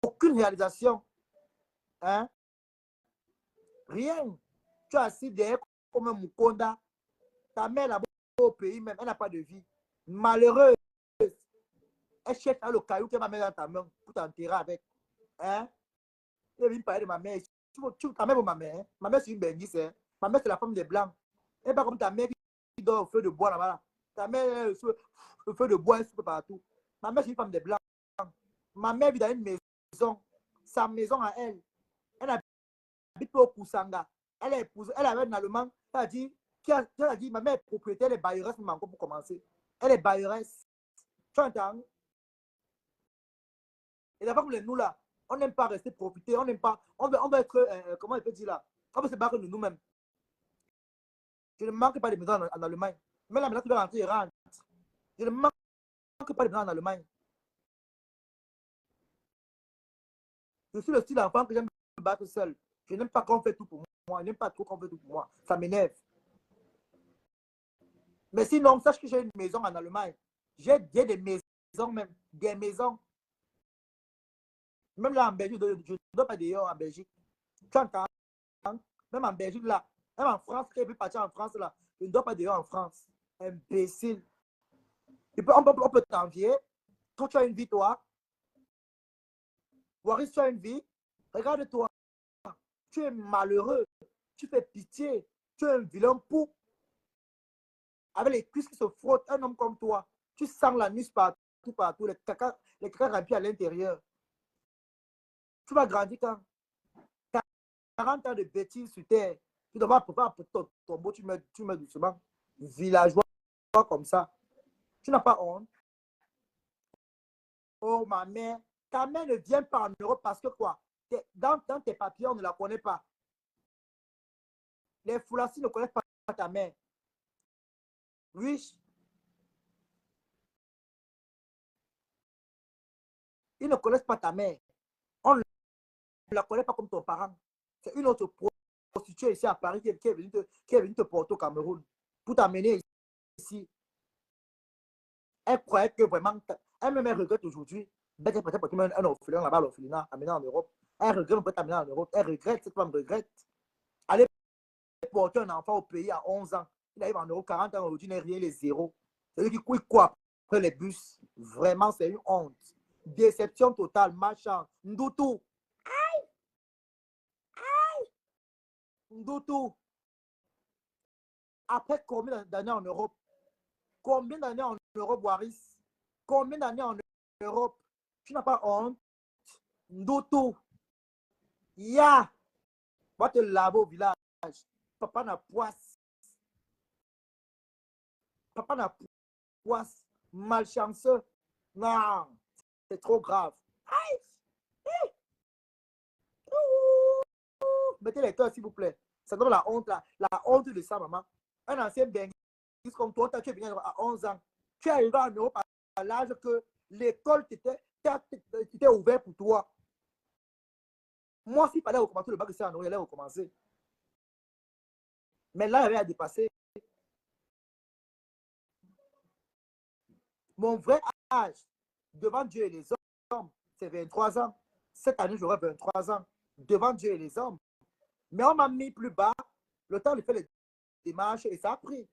Aucune réalisation. Hein? Rien. Tu es assis derrière comme un moukonda. Ta mère là-bas au pays même, elle n'a pas de vie. Malheureuse. Elle cherche le caillou qu'elle va mettre dans ta main pour t'enterrer avec. Hein? Elle vient parler de ma mère. Ta mère ou ma mère? Hein? Ma mère, c'est une bénisse. Hein? Ma mère, c'est la femme des Blancs. Elle n'est pas comme ta mère qui dort au feu de bois là-bas. Là. Ta mère, le feu de bois, elle souffle partout. Ma mère, c'est une femme des Blancs. Ma mère vit dans une maison. Sa maison à elle. Elle habite pas au Kusanga. Elle est épousée. Elle avait un Allemand. Elle a dit, ma mère est propriétaire, elle est bailleresse, mais encore pour commencer. Elle est bailleresse. Tu entends? Et d'abord, nous là, on n'aime pas rester profiter, on n'aime pas, on veut être, comment il peut dire là, on veut se battre de nous-mêmes. Je ne manque pas de maison en Allemagne. Même la maison qui va rentrer, il rentre. Je ne manque pas de maison en Allemagne. Je suis le style d'enfant que j'aime me battre seul. Je n'aime pas qu'on fait tout pour moi. Je n'aime pas trop qu'on fait tout pour moi. Ça m'énerve. Mais sinon, sache que j'ai une maison en Allemagne. J'ai des maisons même. Des maisons. Même là en Belgique, je ne dois pas dehors en Belgique. Tu entends? Même en Belgique là. Même en France, quand il peut partir en France là. Je ne dois pas dehors en France. Imbécile. On peut t'envier. Quand tu as une vie, toi. Waris, tu as une vie. Regarde-toi. Tu es malheureux. Tu fais pitié. Tu es un vilain pou. Avec les cuisses qui se frottent, un homme comme toi. Tu sens la nuit partout. Les caca remplis à l'intérieur. Tu vas grandir quand 40 ans de bêtises sur terre. Tu dois préparer pour ton beau, tu mets doucement. Villageois comme ça. Tu n'as pas honte. Oh, ma mère. Ta mère ne vient pas en Europe parce que quoi? Dans tes papiers, on ne la connaît pas. Les Foulassis ne connaissent pas ta mère. Oui. Ils ne connaissent pas ta mère. On ne la connaît pas comme ton parent. C'est une autre prostituée ici à Paris qui est venue te porter au Cameroun pour t'amener ici. Elle croyait que vraiment, elle-même regrette aujourd'hui. Peut-être porter un orphelin là-bas à l'orphelinat, amené en Europe. Elle regrette peut-être amener en Europe. Elle regrette, cette femme regrette. Aller porter un enfant au pays à 11 ans. Il arrive en Europe, 40 ans, aujourd'hui, il n'est rien, les zéros. C'est lui qui couille quoi après les bus. Vraiment, c'est une honte. Déception totale, machin. Ndoutou. Ndoutou. Après combien d'années en Europe? Combien d'années en Europe, Waris? Combien d'années en Europe? Tu n'as pas honte? Ndoutou. Ya. Va te laver au village. Papa n'a poisse. Papa n'a poisse. Malchanceux. Non. C'est trop grave. Aïe. Mettez les cœurs, s'il vous plaît. Ça donne la honte, là. La honte de ça, maman. Un ancien benguiste comme toi, tu es venu à 11 ans. Tu es arrivé en Europe à l'âge que l'école était ouverte pour toi. Moi, s'il fallait recommencer le bac ici en Europe, il allait recommencer. Mais là, il avait à dépasser. Mon vrai âge, devant Dieu et les hommes, c'est 23 ans. Cette année, j'aurai 23 ans. Devant Dieu et les hommes. Mais on m'a mis plus bas, le temps de faire les démarches et ça a pris.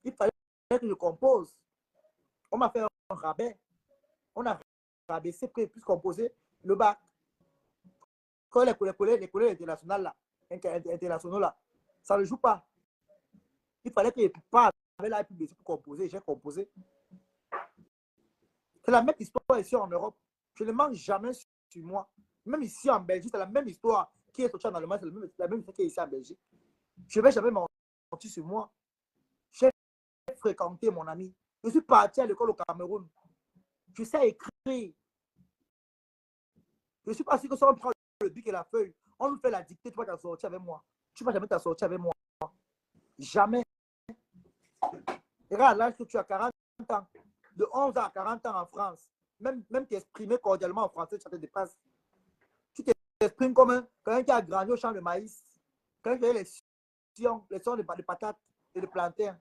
Il fallait que je compose. On m'a fait un rabais. On a rabaissé pour que je puisse composer le bac. Quand les collègues internationaux là, ça ne joue pas. Il fallait que je parle avec la publicité pour composer. J'ai composé. C'est la même histoire ici en Europe. Je ne manque jamais sur moi. Même ici en Belgique, c'est la même histoire qui est sortie en Allemagne, c'est la même histoire qui est ici en Belgique. Je ne vais jamais mentir sur moi. J'ai fréquenté mon ami. Je suis parti à l'école au Cameroun. Je sais écrire. Je ne suis pas sûr que si on prend le bic et la feuille, on nous fait la dictée, tu vas t'en sortir avec moi. Tu ne vas jamais t'en sortir avec moi. Jamais. Regarde, l'âge que tu as 40 ans. De 11 à 40 ans en France. Même t'exprimer cordialement en français, ça te dépasse. Tu t'exprimes comme quelqu'un qui a grandi au champ de maïs. Quelqu'un qui a les sons de patates et de plantains.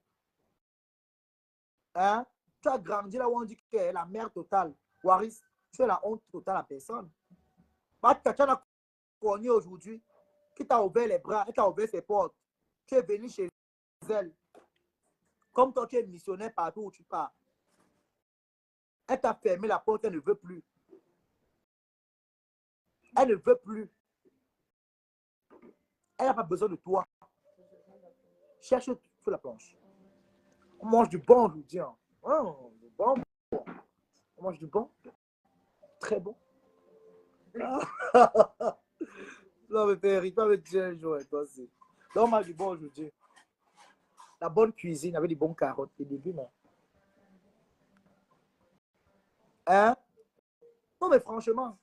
Hein? Tu as grandi là où on dit que c'est la merde totale. Waris, Tu es la honte totale à personne. Tu as cogné aujourd'hui, qui t'a ouvert les bras, elle t'a ouvert ses portes. Tu es venu chez elle. Comme toi, tu es missionnaire partout où tu pars. Elle t'a fermé la porte, elle ne veut plus. Elle ne veut plus. Elle n'a pas besoin de toi. Cherche sur la planche. On mange du bon aujourd'hui. Hein. Oh, du bon. On mange du bon. Très bon. Non, mais Eric, pas me dire un jour, toi aussi. Donc, on mange du bon aujourd'hui. La bonne cuisine avec des bons carottes, des légumes. Hein? Non, mais franchement,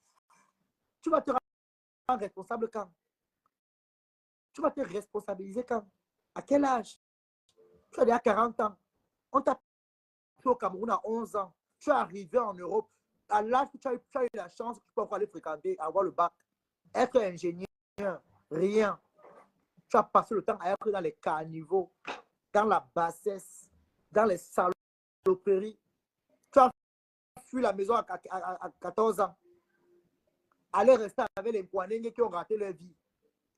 tu vas te rendre responsable quand? Tu vas te responsabiliser quand? À quel âge? Tu as déjà 40 ans. On t'a pris au Cameroun à 11 ans. Tu es arrivé en Europe. À l'âge que tu as eu la chance, tu peux encore aller fréquenter, avoir le bac. Être ingénieur, rien. Tu as passé le temps à être dans les caniveaux, dans la bassesse, dans les saloperies. Tu as fui la maison à 14 ans. Aller rester avec les Kwanengue qui ont raté leur vie.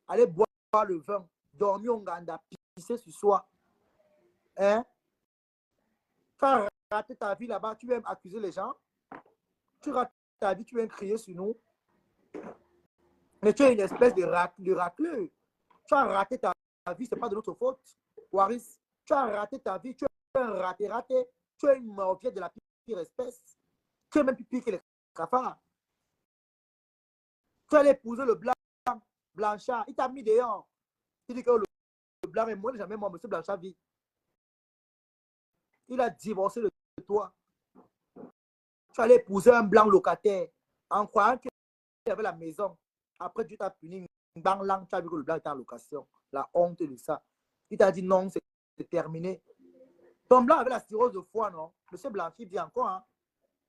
Aller boire le vin, dormir au Nganda, pisser sur soi. Hein? Tu as raté ta vie là-bas, tu viens accuser les gens. Tu rates ta vie, tu viens crier sur nous. Mais tu es une espèce de racleux. Tu as raté ta vie, ce n'est pas de notre faute. Waris, tu as raté ta vie, tu es un raté. Tu es une morvière de la pire espèce. Tu es même plus pire que les cafards. Tu allais épouser le blanc, Blanchard. Il t'a mis dehors. Il dit que le blanc est mort, jamais moi, monsieur Blanchard vit. Il a divorcé de toi. Tu allais épouser un blanc locataire en croyant qu'il avait la maison. Après, tu t'as puni. Tu as vu que le blanc était en location. La honte de ça. Il t'a dit non, c'est terminé. Ton blanc avait la cirrhose de foie, non? Monsieur Blanchard vit encore. Hein?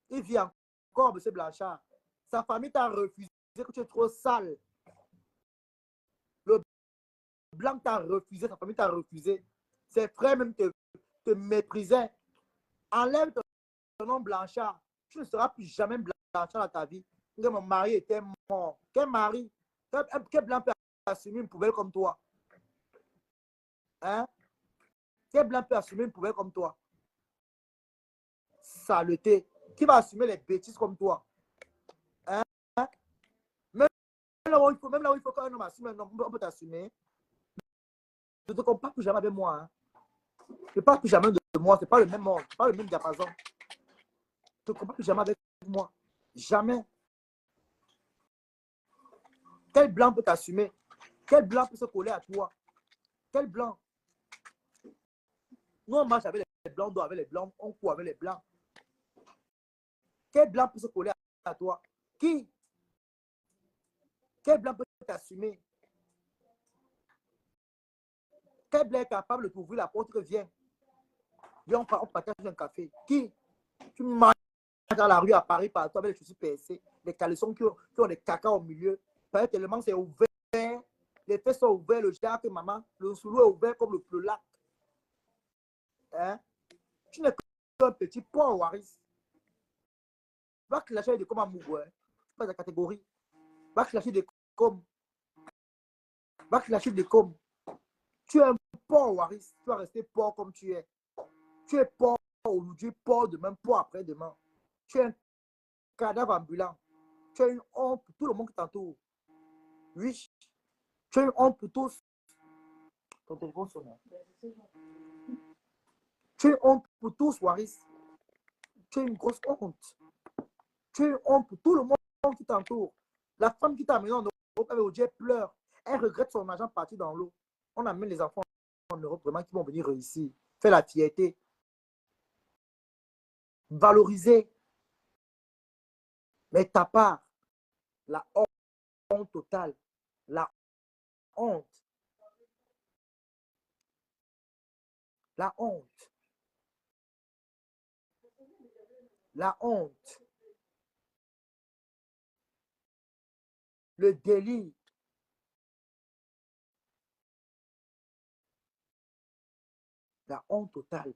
Il vit encore, monsieur Blanchard. Sa famille t'a refusé que tu es trop sale. Le blanc t'a refusé, sa famille t'a refusé. Ses frères même te méprisaient. Enlève ton nom Blanchard. Tu ne seras plus jamais Blanchard dans ta vie. Mon mari était mort. Quel mari? Quel blanc peut assumer une poubelle comme toi? Hein? Quel blanc peut assumer une poubelle comme toi? Saleté. Qui va assumer les bêtises comme toi? Hein? Même là où il faut qu'un homme assume, on peut t'assumer. Je ne te compare plus jamais avec moi. Hein? Je ne parle plus jamais de moi. Ce n'est pas le même monde. Ce n'est pas le même diapason. Je ne te compare plus jamais avec moi. Jamais. Quel blanc peut t'assumer? Quel blanc peut se coller à toi? Quel blanc? Nous, on marche avec les blancs, on dort avec les blancs, on court avec les blancs. Quel blanc peut se coller à toi? Qui? Quel blanc peut t'assumer? Quel blanc est capable de t'ouvrir la porte que viens? Viens, on partage un café. Qui? Tu marches dans la rue à Paris partout avec les chaussures percées, les caleçons qui ont des caca au milieu. Tellement c'est ouvert. Les fesses sont ouvertes, le jacque, maman. Le soulou est ouvert comme le lac. Hein? Tu n'es qu'un petit point, Waris. Va clasher des comme à Mougoué. C'est pas la catégorie. Va clasher des comme. Va clasher des comme. Tu es un porc, Waris. Tu vas rester porc comme tu es. Tu es porc aujourd'hui, porc demain, porc après-demain. Tu es un cadavre ambulant. Tu es une honte pour tout le monde qui t'entoure. Oui. Tu es une honte pour tous. Ton téléphone sonne. Tu es une honte pour tous, Waris. Tu es une grosse honte. Tu es une honte pour tout le monde qui t'entoure. La femme qui t'a amené en Europe, elle pleure. Elle regrette son argent parti dans l'eau. On amène les enfants en Europe vraiment qui vont venir réussir. Faire la fierté. Valoriser. Mais ta part, la honte totale. La honte. La honte. La honte. Le délit. La honte totale.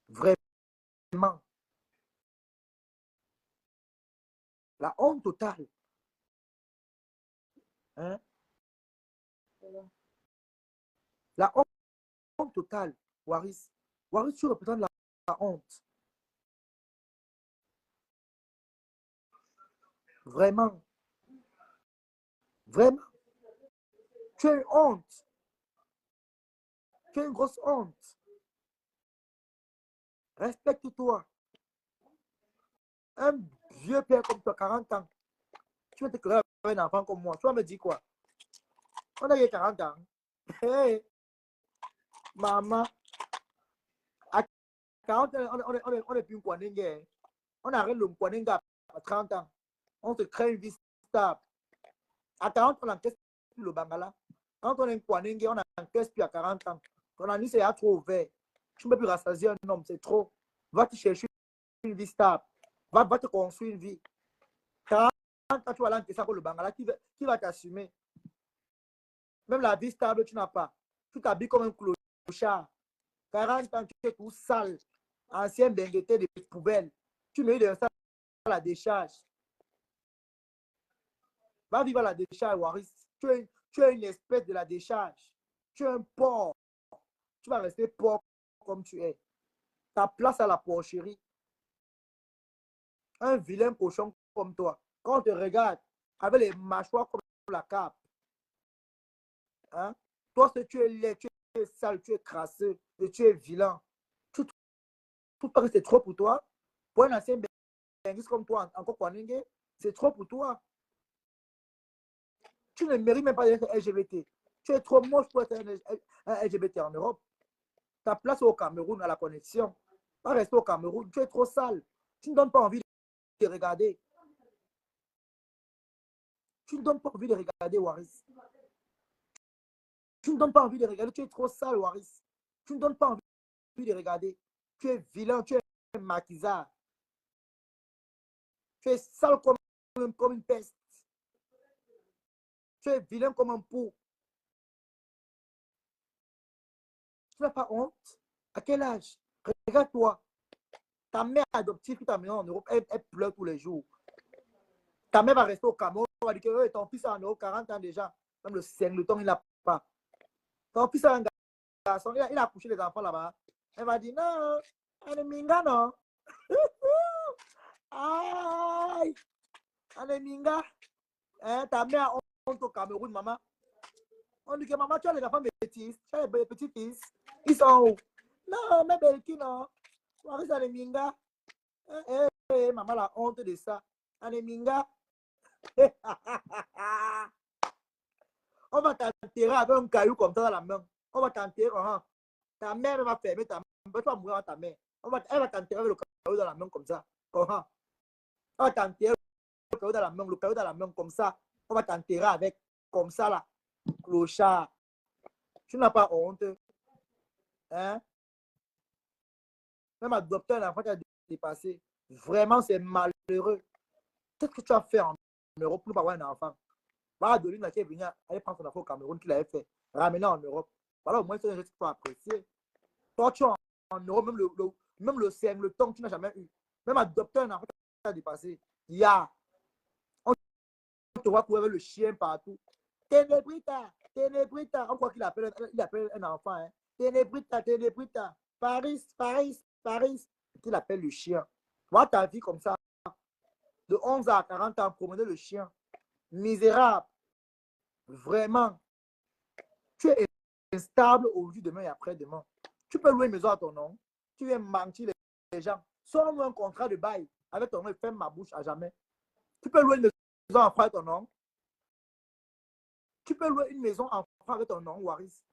Vraiment. La honte totale. Hein? La honte totale, Waris. Waris, tu représentes la honte. Vraiment. Vraiment. Tu as une honte. Tu as une grosse honte. Respecte-toi. Un vieux père comme toi, 40 ans, tu vas te créer un enfant comme moi. Tu vas me dire quoi? On a eu 40 ans. Hey, maman, à 40 ans, on est plus un Kwanengue. On arrête le Kwanengue à 30 ans. On se crée une vie stable. À 40 ans, on encaisse plus le Bangala. Quand on est un Kwanengue, on encaisse plus à 40 ans. Ton année, c'est trop ouvert. Tu ne peux plus rassasier un homme, c'est trop. Va te chercher une vie stable. Va te construire une vie. 40 ans, tu vas l'encaisser pour le Bangala. Qui va t'assumer? Même la vie stable, tu n'as pas. Tu t'habilles comme un clochard. 40 ans, tu es tout sale. Ancien bengueté de poubelle. Tu mets de ça à la décharge. Va vivre à la décharge, Waris. Tu es une espèce de la décharge. Tu es un porc. Tu vas rester porc comme tu es. Ta place à la porcherie. Un vilain cochon comme toi. Quand on te regarde avec les mâchoires comme la cape. Hein? Toi, tu es laid, tu es sale, tu es crasseux, et tu es vilain. Tu trouves pas que c'est trop pour toi? Pour un ancien benguiste comme toi, encore Kwanengue, c'est trop pour toi. Tu ne mérites même pas d'être LGBT. Tu es trop moche pour être un LGBT en Europe. Ta place au Cameroun, à la connexion. Pas rester au Cameroun. Tu es trop sale. Tu ne donnes pas envie de regarder. Tu ne donnes pas envie de regarder, Waris. Tu ne donnes pas envie de regarder. Tu es trop sale, Waris. Tu ne donnes pas envie de regarder. Tu es vilain. Tu es maquisard. Tu es sale comme une peste. Tu es vilain comme un pou. Tu n'as pas honte? À quel âge? Regarde-toi. Ta mère adoptive qui t'a amené en Europe, elle pleure tous les jours. Ta mère va rester au Cameroun, on va dire que ton fils est en Europe 40 ans déjà. Même le singleton, il n'a pas. Ton fils est un garçon, il a couché les enfants là-bas. Elle va dire non, elle est minga, non. Aïe, elle est minga. Hein, ta mère a honte au Cameroun, maman. On dit que maman, tu as les enfants métis, tu as les petits-fils. Ils sont où? Non, mais Belki, non. Marie, c'est les minga. Maman, la honte de ça. Aneminga. On va t'enterrer avec un caillou comme ça dans la main. On va t'enterrer. Ta mère va fermer ta main. Tu vas mourir à ta mère. Elle va t'enterrer avec le caillou dans la main comme ça. On va t'enterrer le caillou dans la main, le caillou dans la main comme ça. On va t'enterrer avec comme ça là. Clochard. Tu n'as pas honte. Hein? Même adopter un enfant qui a dépassé. Vraiment, c'est malheureux. Qu'est-ce que tu as fait en Europe pour avoir un enfant? Voilà, Doline qui est venue aller prendre son enfant au Cameroun, qu'il avait fait, ramener en Europe. Voilà, au moins, c'est un geste qu'il faut apprécier. Toi, tu es en Europe, même le temps que tu n'as jamais eu. Même adopter un enfant qui a dépassé. On te voit courir avec le chien partout. Ténébrita. On croit qu'il appelle un enfant. Hein. Ténébrita. Paris. Qu'il appelle le chien. Vois ta vie comme ça. De 11 à 40 ans, promener le chien. Misérable. Vraiment. Tu es instable aujourd'hui, demain et après-demain. Tu peux louer une maison à ton nom. Tu viens mentir les gens. Sors-moi un contrat de bail avec ton nom et ferme ma bouche à jamais. Tu peux louer une maison en franc avec ton nom. Tu peux louer une maison en franc avec ton nom, Waris.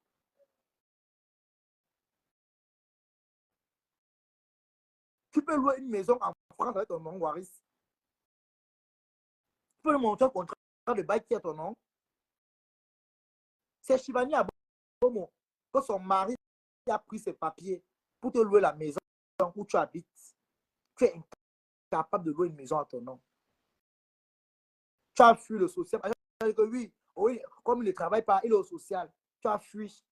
Tu peux louer une maison en France avec ton nom, Waris. Tu peux lui montrer un contrat de bail qui est ton nom. C'est Shivani Abomo que son mari a pris ses papiers pour te louer la maison où tu habites. Tu es incapable de louer une maison à ton nom. Tu as fui le social. Oui, comme il ne travaille pas, il est au social. Tu as fui.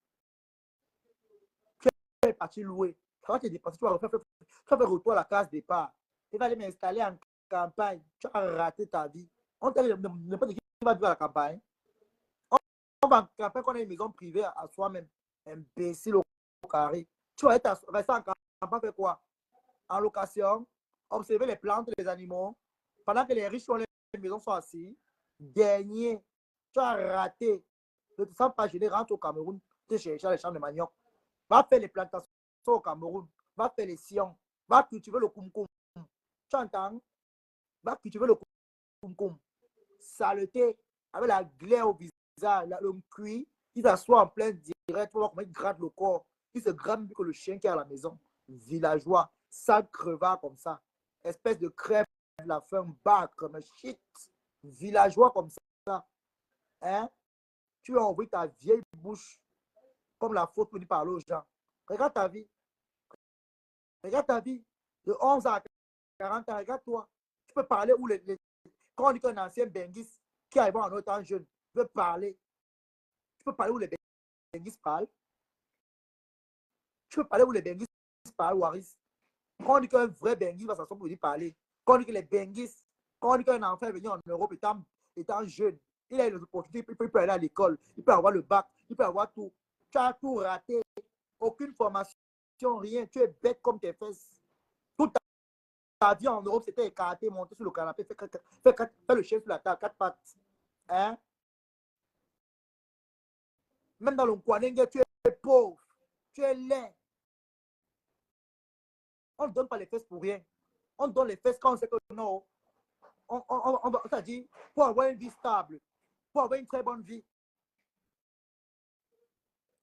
Tu es parti louer. Tu vas te dépenser, tu vas faire retour à la case départ. Il va aller m'installer en campagne, tu as raté ta vie. On t'a dit n'importe qui va vivre à la campagne. On va en campagne, qu'on a une maison privée à soi-même. Imbécile au carré. Tu vas rester en campagne, faire quoi? En location, observer les plantes, les animaux, pendant que les riches sont les maisons sont assis. Dernier, tu as raté. Ne te sens pas gêné, rentre au Cameroun, te chercher les champs de manioc. Va faire les plantations au Cameroun, va faire les sillons, va cultiver le koum-koum. Tu entends? Va cultiver le koum-koum. Saleté, avec la glaire au visage, le cuit, il s'assoit en plein direct, tu vois comment il gratte le corps. Il se gratte mieux que le chien qui est à la maison. Villageois, sale crevard comme ça. Espèce de crève de la faim, bas comme shit. Villageois comme ça. Hein? Tu as envoyé ta vieille bouche comme la faute pour lui parler aux gens. Regarde ta vie. Regarde ta vie. De 11 à 40 ans, regarde-toi. Tu peux parler où quand on dit qu'un ancien benguis qui arrive en autant jeune veut parler. Tu peux parler où les benguis parlent. Tu peux parler où les benguis parlent, Waris. Quand on dit qu'un vrai benguis va s'asseoir pour lui parler. Quand on dit que les benguis, quand on dit qu'un enfant est venu en Europe étant jeune, il a les opportunités, il peut aller à l'école, il peut avoir le bac, il peut avoir tout. Tu as tout raté. Aucune formation, rien. Tu es bête comme tes fesses. Toute ta vie en Europe, c'était écarté, monter sur le canapé, faire le chien sur la table, 4 pattes. Hein? Même dans le Kwanenge, tu es pauvre. Tu es laid. On ne donne pas les fesses pour rien. On donne les fesses quand on sait que non. On va dire, pour avoir une vie stable, pour avoir une très bonne vie.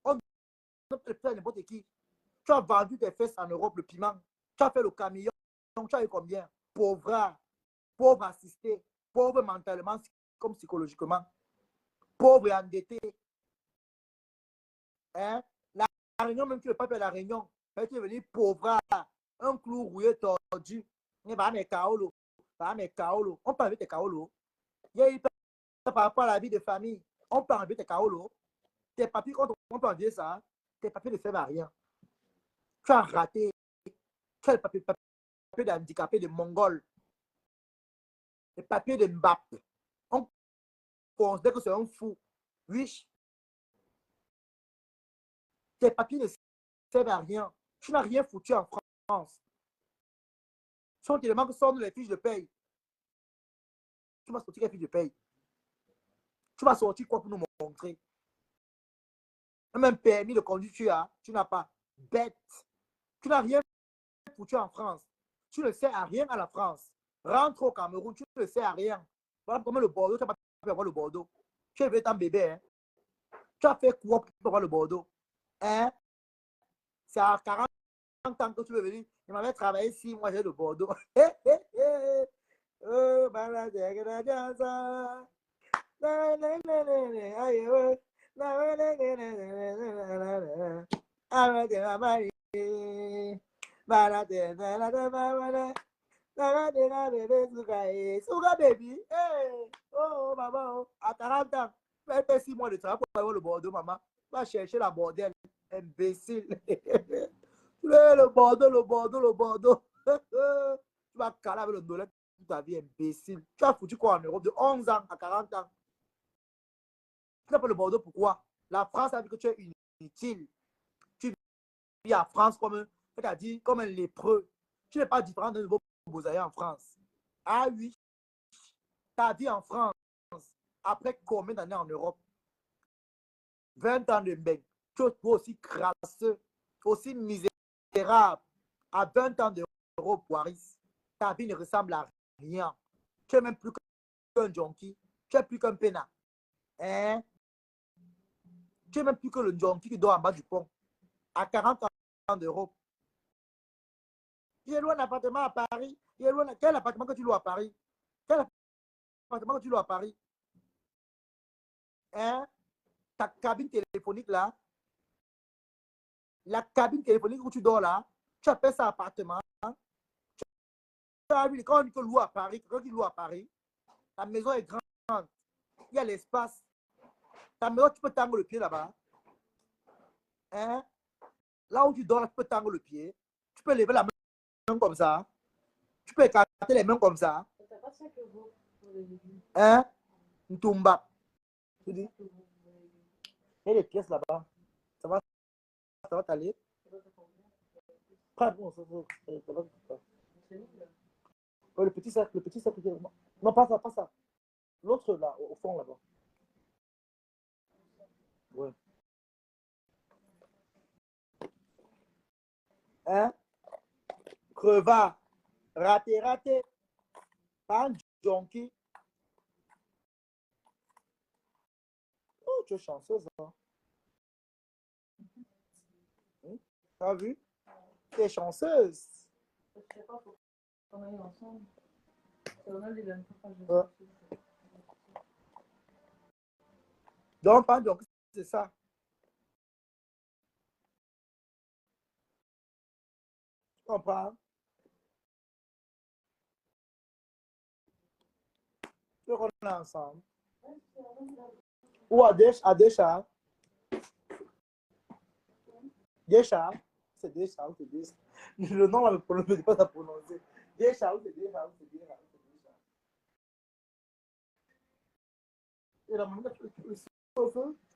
On ne peut faire n'importe qui. Tu as vendu tes fesses en Europe, le piment. Tu as fait le camion. Tu as eu combien? Pauvre, pauvre assisté, pauvre mentalement comme psychologiquement, pauvre et endetté. Hein? La réunion, même tu ne veux pas faire la réunion. Tu es venu pauvre, un clou rouillé tordu. On parle avec tes kaolo. Par rapport à la vie de famille, on peut enlever tes kaolo. Tes papiers, quand on peut enlever ça, tes papiers ne servent à rien. Tu as raté. Tu as les papiers d'handicapés, de Mongols. Les papiers de Mbappé. On considère que c'est un fou. Oui. Tes papiers ne servent à rien. Tu n'as rien foutu en France. Si on te demande que sort les fiches de paye, tu vas sortir les fiches de paye. Tu vas sortir quoi pour nous montrer? Même permis de conduire, tu n'as pas. Bête. Tu n'as rien foutu en France. Tu ne sers à rien à la France. Rentre au Cameroun, tu ne sers à rien. Voilà comment le Bordeaux, tu n'as pas pu avoir le Bordeaux. Tu es élevé ton bébé. Hein? Tu as fait quoi pour avoir le Bordeaux? Hein? C'est à 40 ans que tu veux venir. Il m'avait travaillé 6 mois, j'ai le Bordeaux. Oh, Sugar baby, hey, oh maman, à 40 ans, fais 6 mois de travail pour avoir le Bordeaux, maman. Va chercher la bordelle, imbécile. Le Bordeaux. Tu vas caler avec le dollar toute ta vie, imbécile. Tu as foutu quoi en Europe de 11 ans à 40 ans? Tu n'as pas le Bordeaux, pourquoi? La France a vu que tu es inutile. Tu vis en France comme un lépreux. Tu n'es pas différent d'un nouveau Bozaï en France. Ah oui, ta vie en France, après combien d'années en Europe? 20 ans de mbeng. Tu es aussi crasseux, aussi misérable. À 20 ans d'Europe, Waris, ta vie ne ressemble à rien. Tu n'es même plus qu'un junkie. Tu n'es plus qu'un pena. Hein? Tu n'es même plus que le junkie qui dort en bas du pont. À 40 ans d'Europe. J'ai loué un appartement à Paris. Quel appartement que tu loues à Paris? Quel appartement que tu loues à Paris? Hein? Ta cabine téléphonique là, la cabine téléphonique où tu dors là, tu appelles ça appartement. Tu as vu, quand on dit que loue à Paris, quand tu loues à Paris, ta maison est grande, il y a l'espace. Ta maison, tu peux tendre le pied là-bas. Hein? Là où tu dors, là, tu peux tendre le pied. Tu peux lever la main comme ça. Tu peux écarter les mains comme ça. Hein? Ntumba. Tu dis? Il y a des pièces là-bas. Ça va t'aller? Pas bon, ça va. Oh, le petit cercle. Non, pas ça, pas ça. L'autre là, au fond là-bas. Ouais. Hein? Crevard. Raté. Pas un junkie. Oh, tu es chanceuse, hein? T'as vu? Tu es chanceuse. Ouais. Donc, pas un junkie, c'est ça. Tu comprends? Tu veux qu'on est ensemble? Ou à Desha. Desha. C'est Desha ou c'est Desha. Le nom, là, je ne peux pas prononcer. Desha ou c'est Desha ou c'est Desha. Et la manière que tu le feu, tu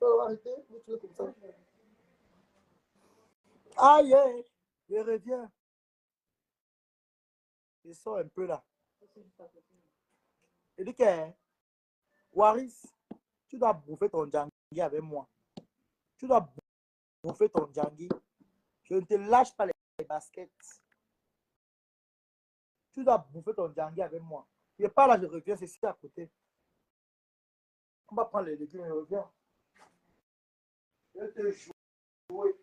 vas arrêter, tu es comme ça. Aïe, je reviens. Je sors un peu là. Il dit que, Waris, tu dois bouffer ton djangui avec moi. Tu dois bouffer ton djangui. Je ne te lâche pas les baskets. Tu dois bouffer ton djangui avec moi. Je pas là, je reviens, c'est ici à côté. On va prendre les légumes et je reviens. Je vais te jouer.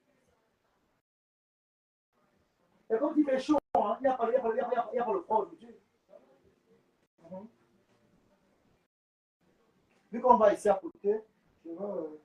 Et comme il fait chaud, hein, il n'y a pas le froid aujourd'hui. Vu qu'on va ici à côté, je vais...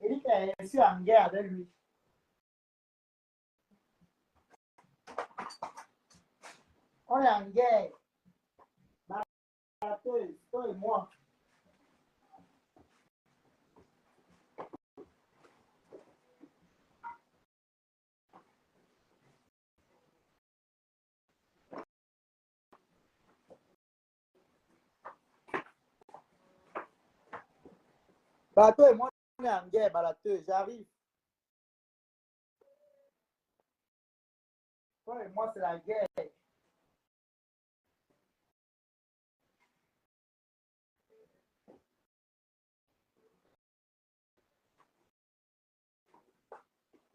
Il dit que je suis en guerre avec lui. On est en guerre. Toi et moi. Toi et moi, on est en guerre, Balateur. J'arrive. Toi et moi, c'est la guerre.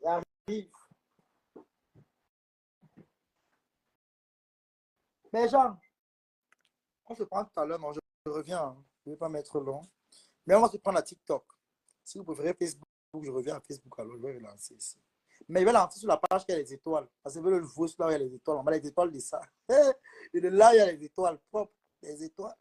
J'arrive. Mais Jean, on se prend tout à l'heure. Non, je reviens. Hein. Je ne vais pas mettre long. Mais on va se prendre à TikTok. Si vous préférez Facebook, je reviens à Facebook. Alors, je vais relancer ici. Mais il va lancer sur la page qui a les étoiles. Parce que je veux le voir là où il y a les étoiles. On va les étoiles de ça. Et de là, il y a les étoiles propres. Les étoiles.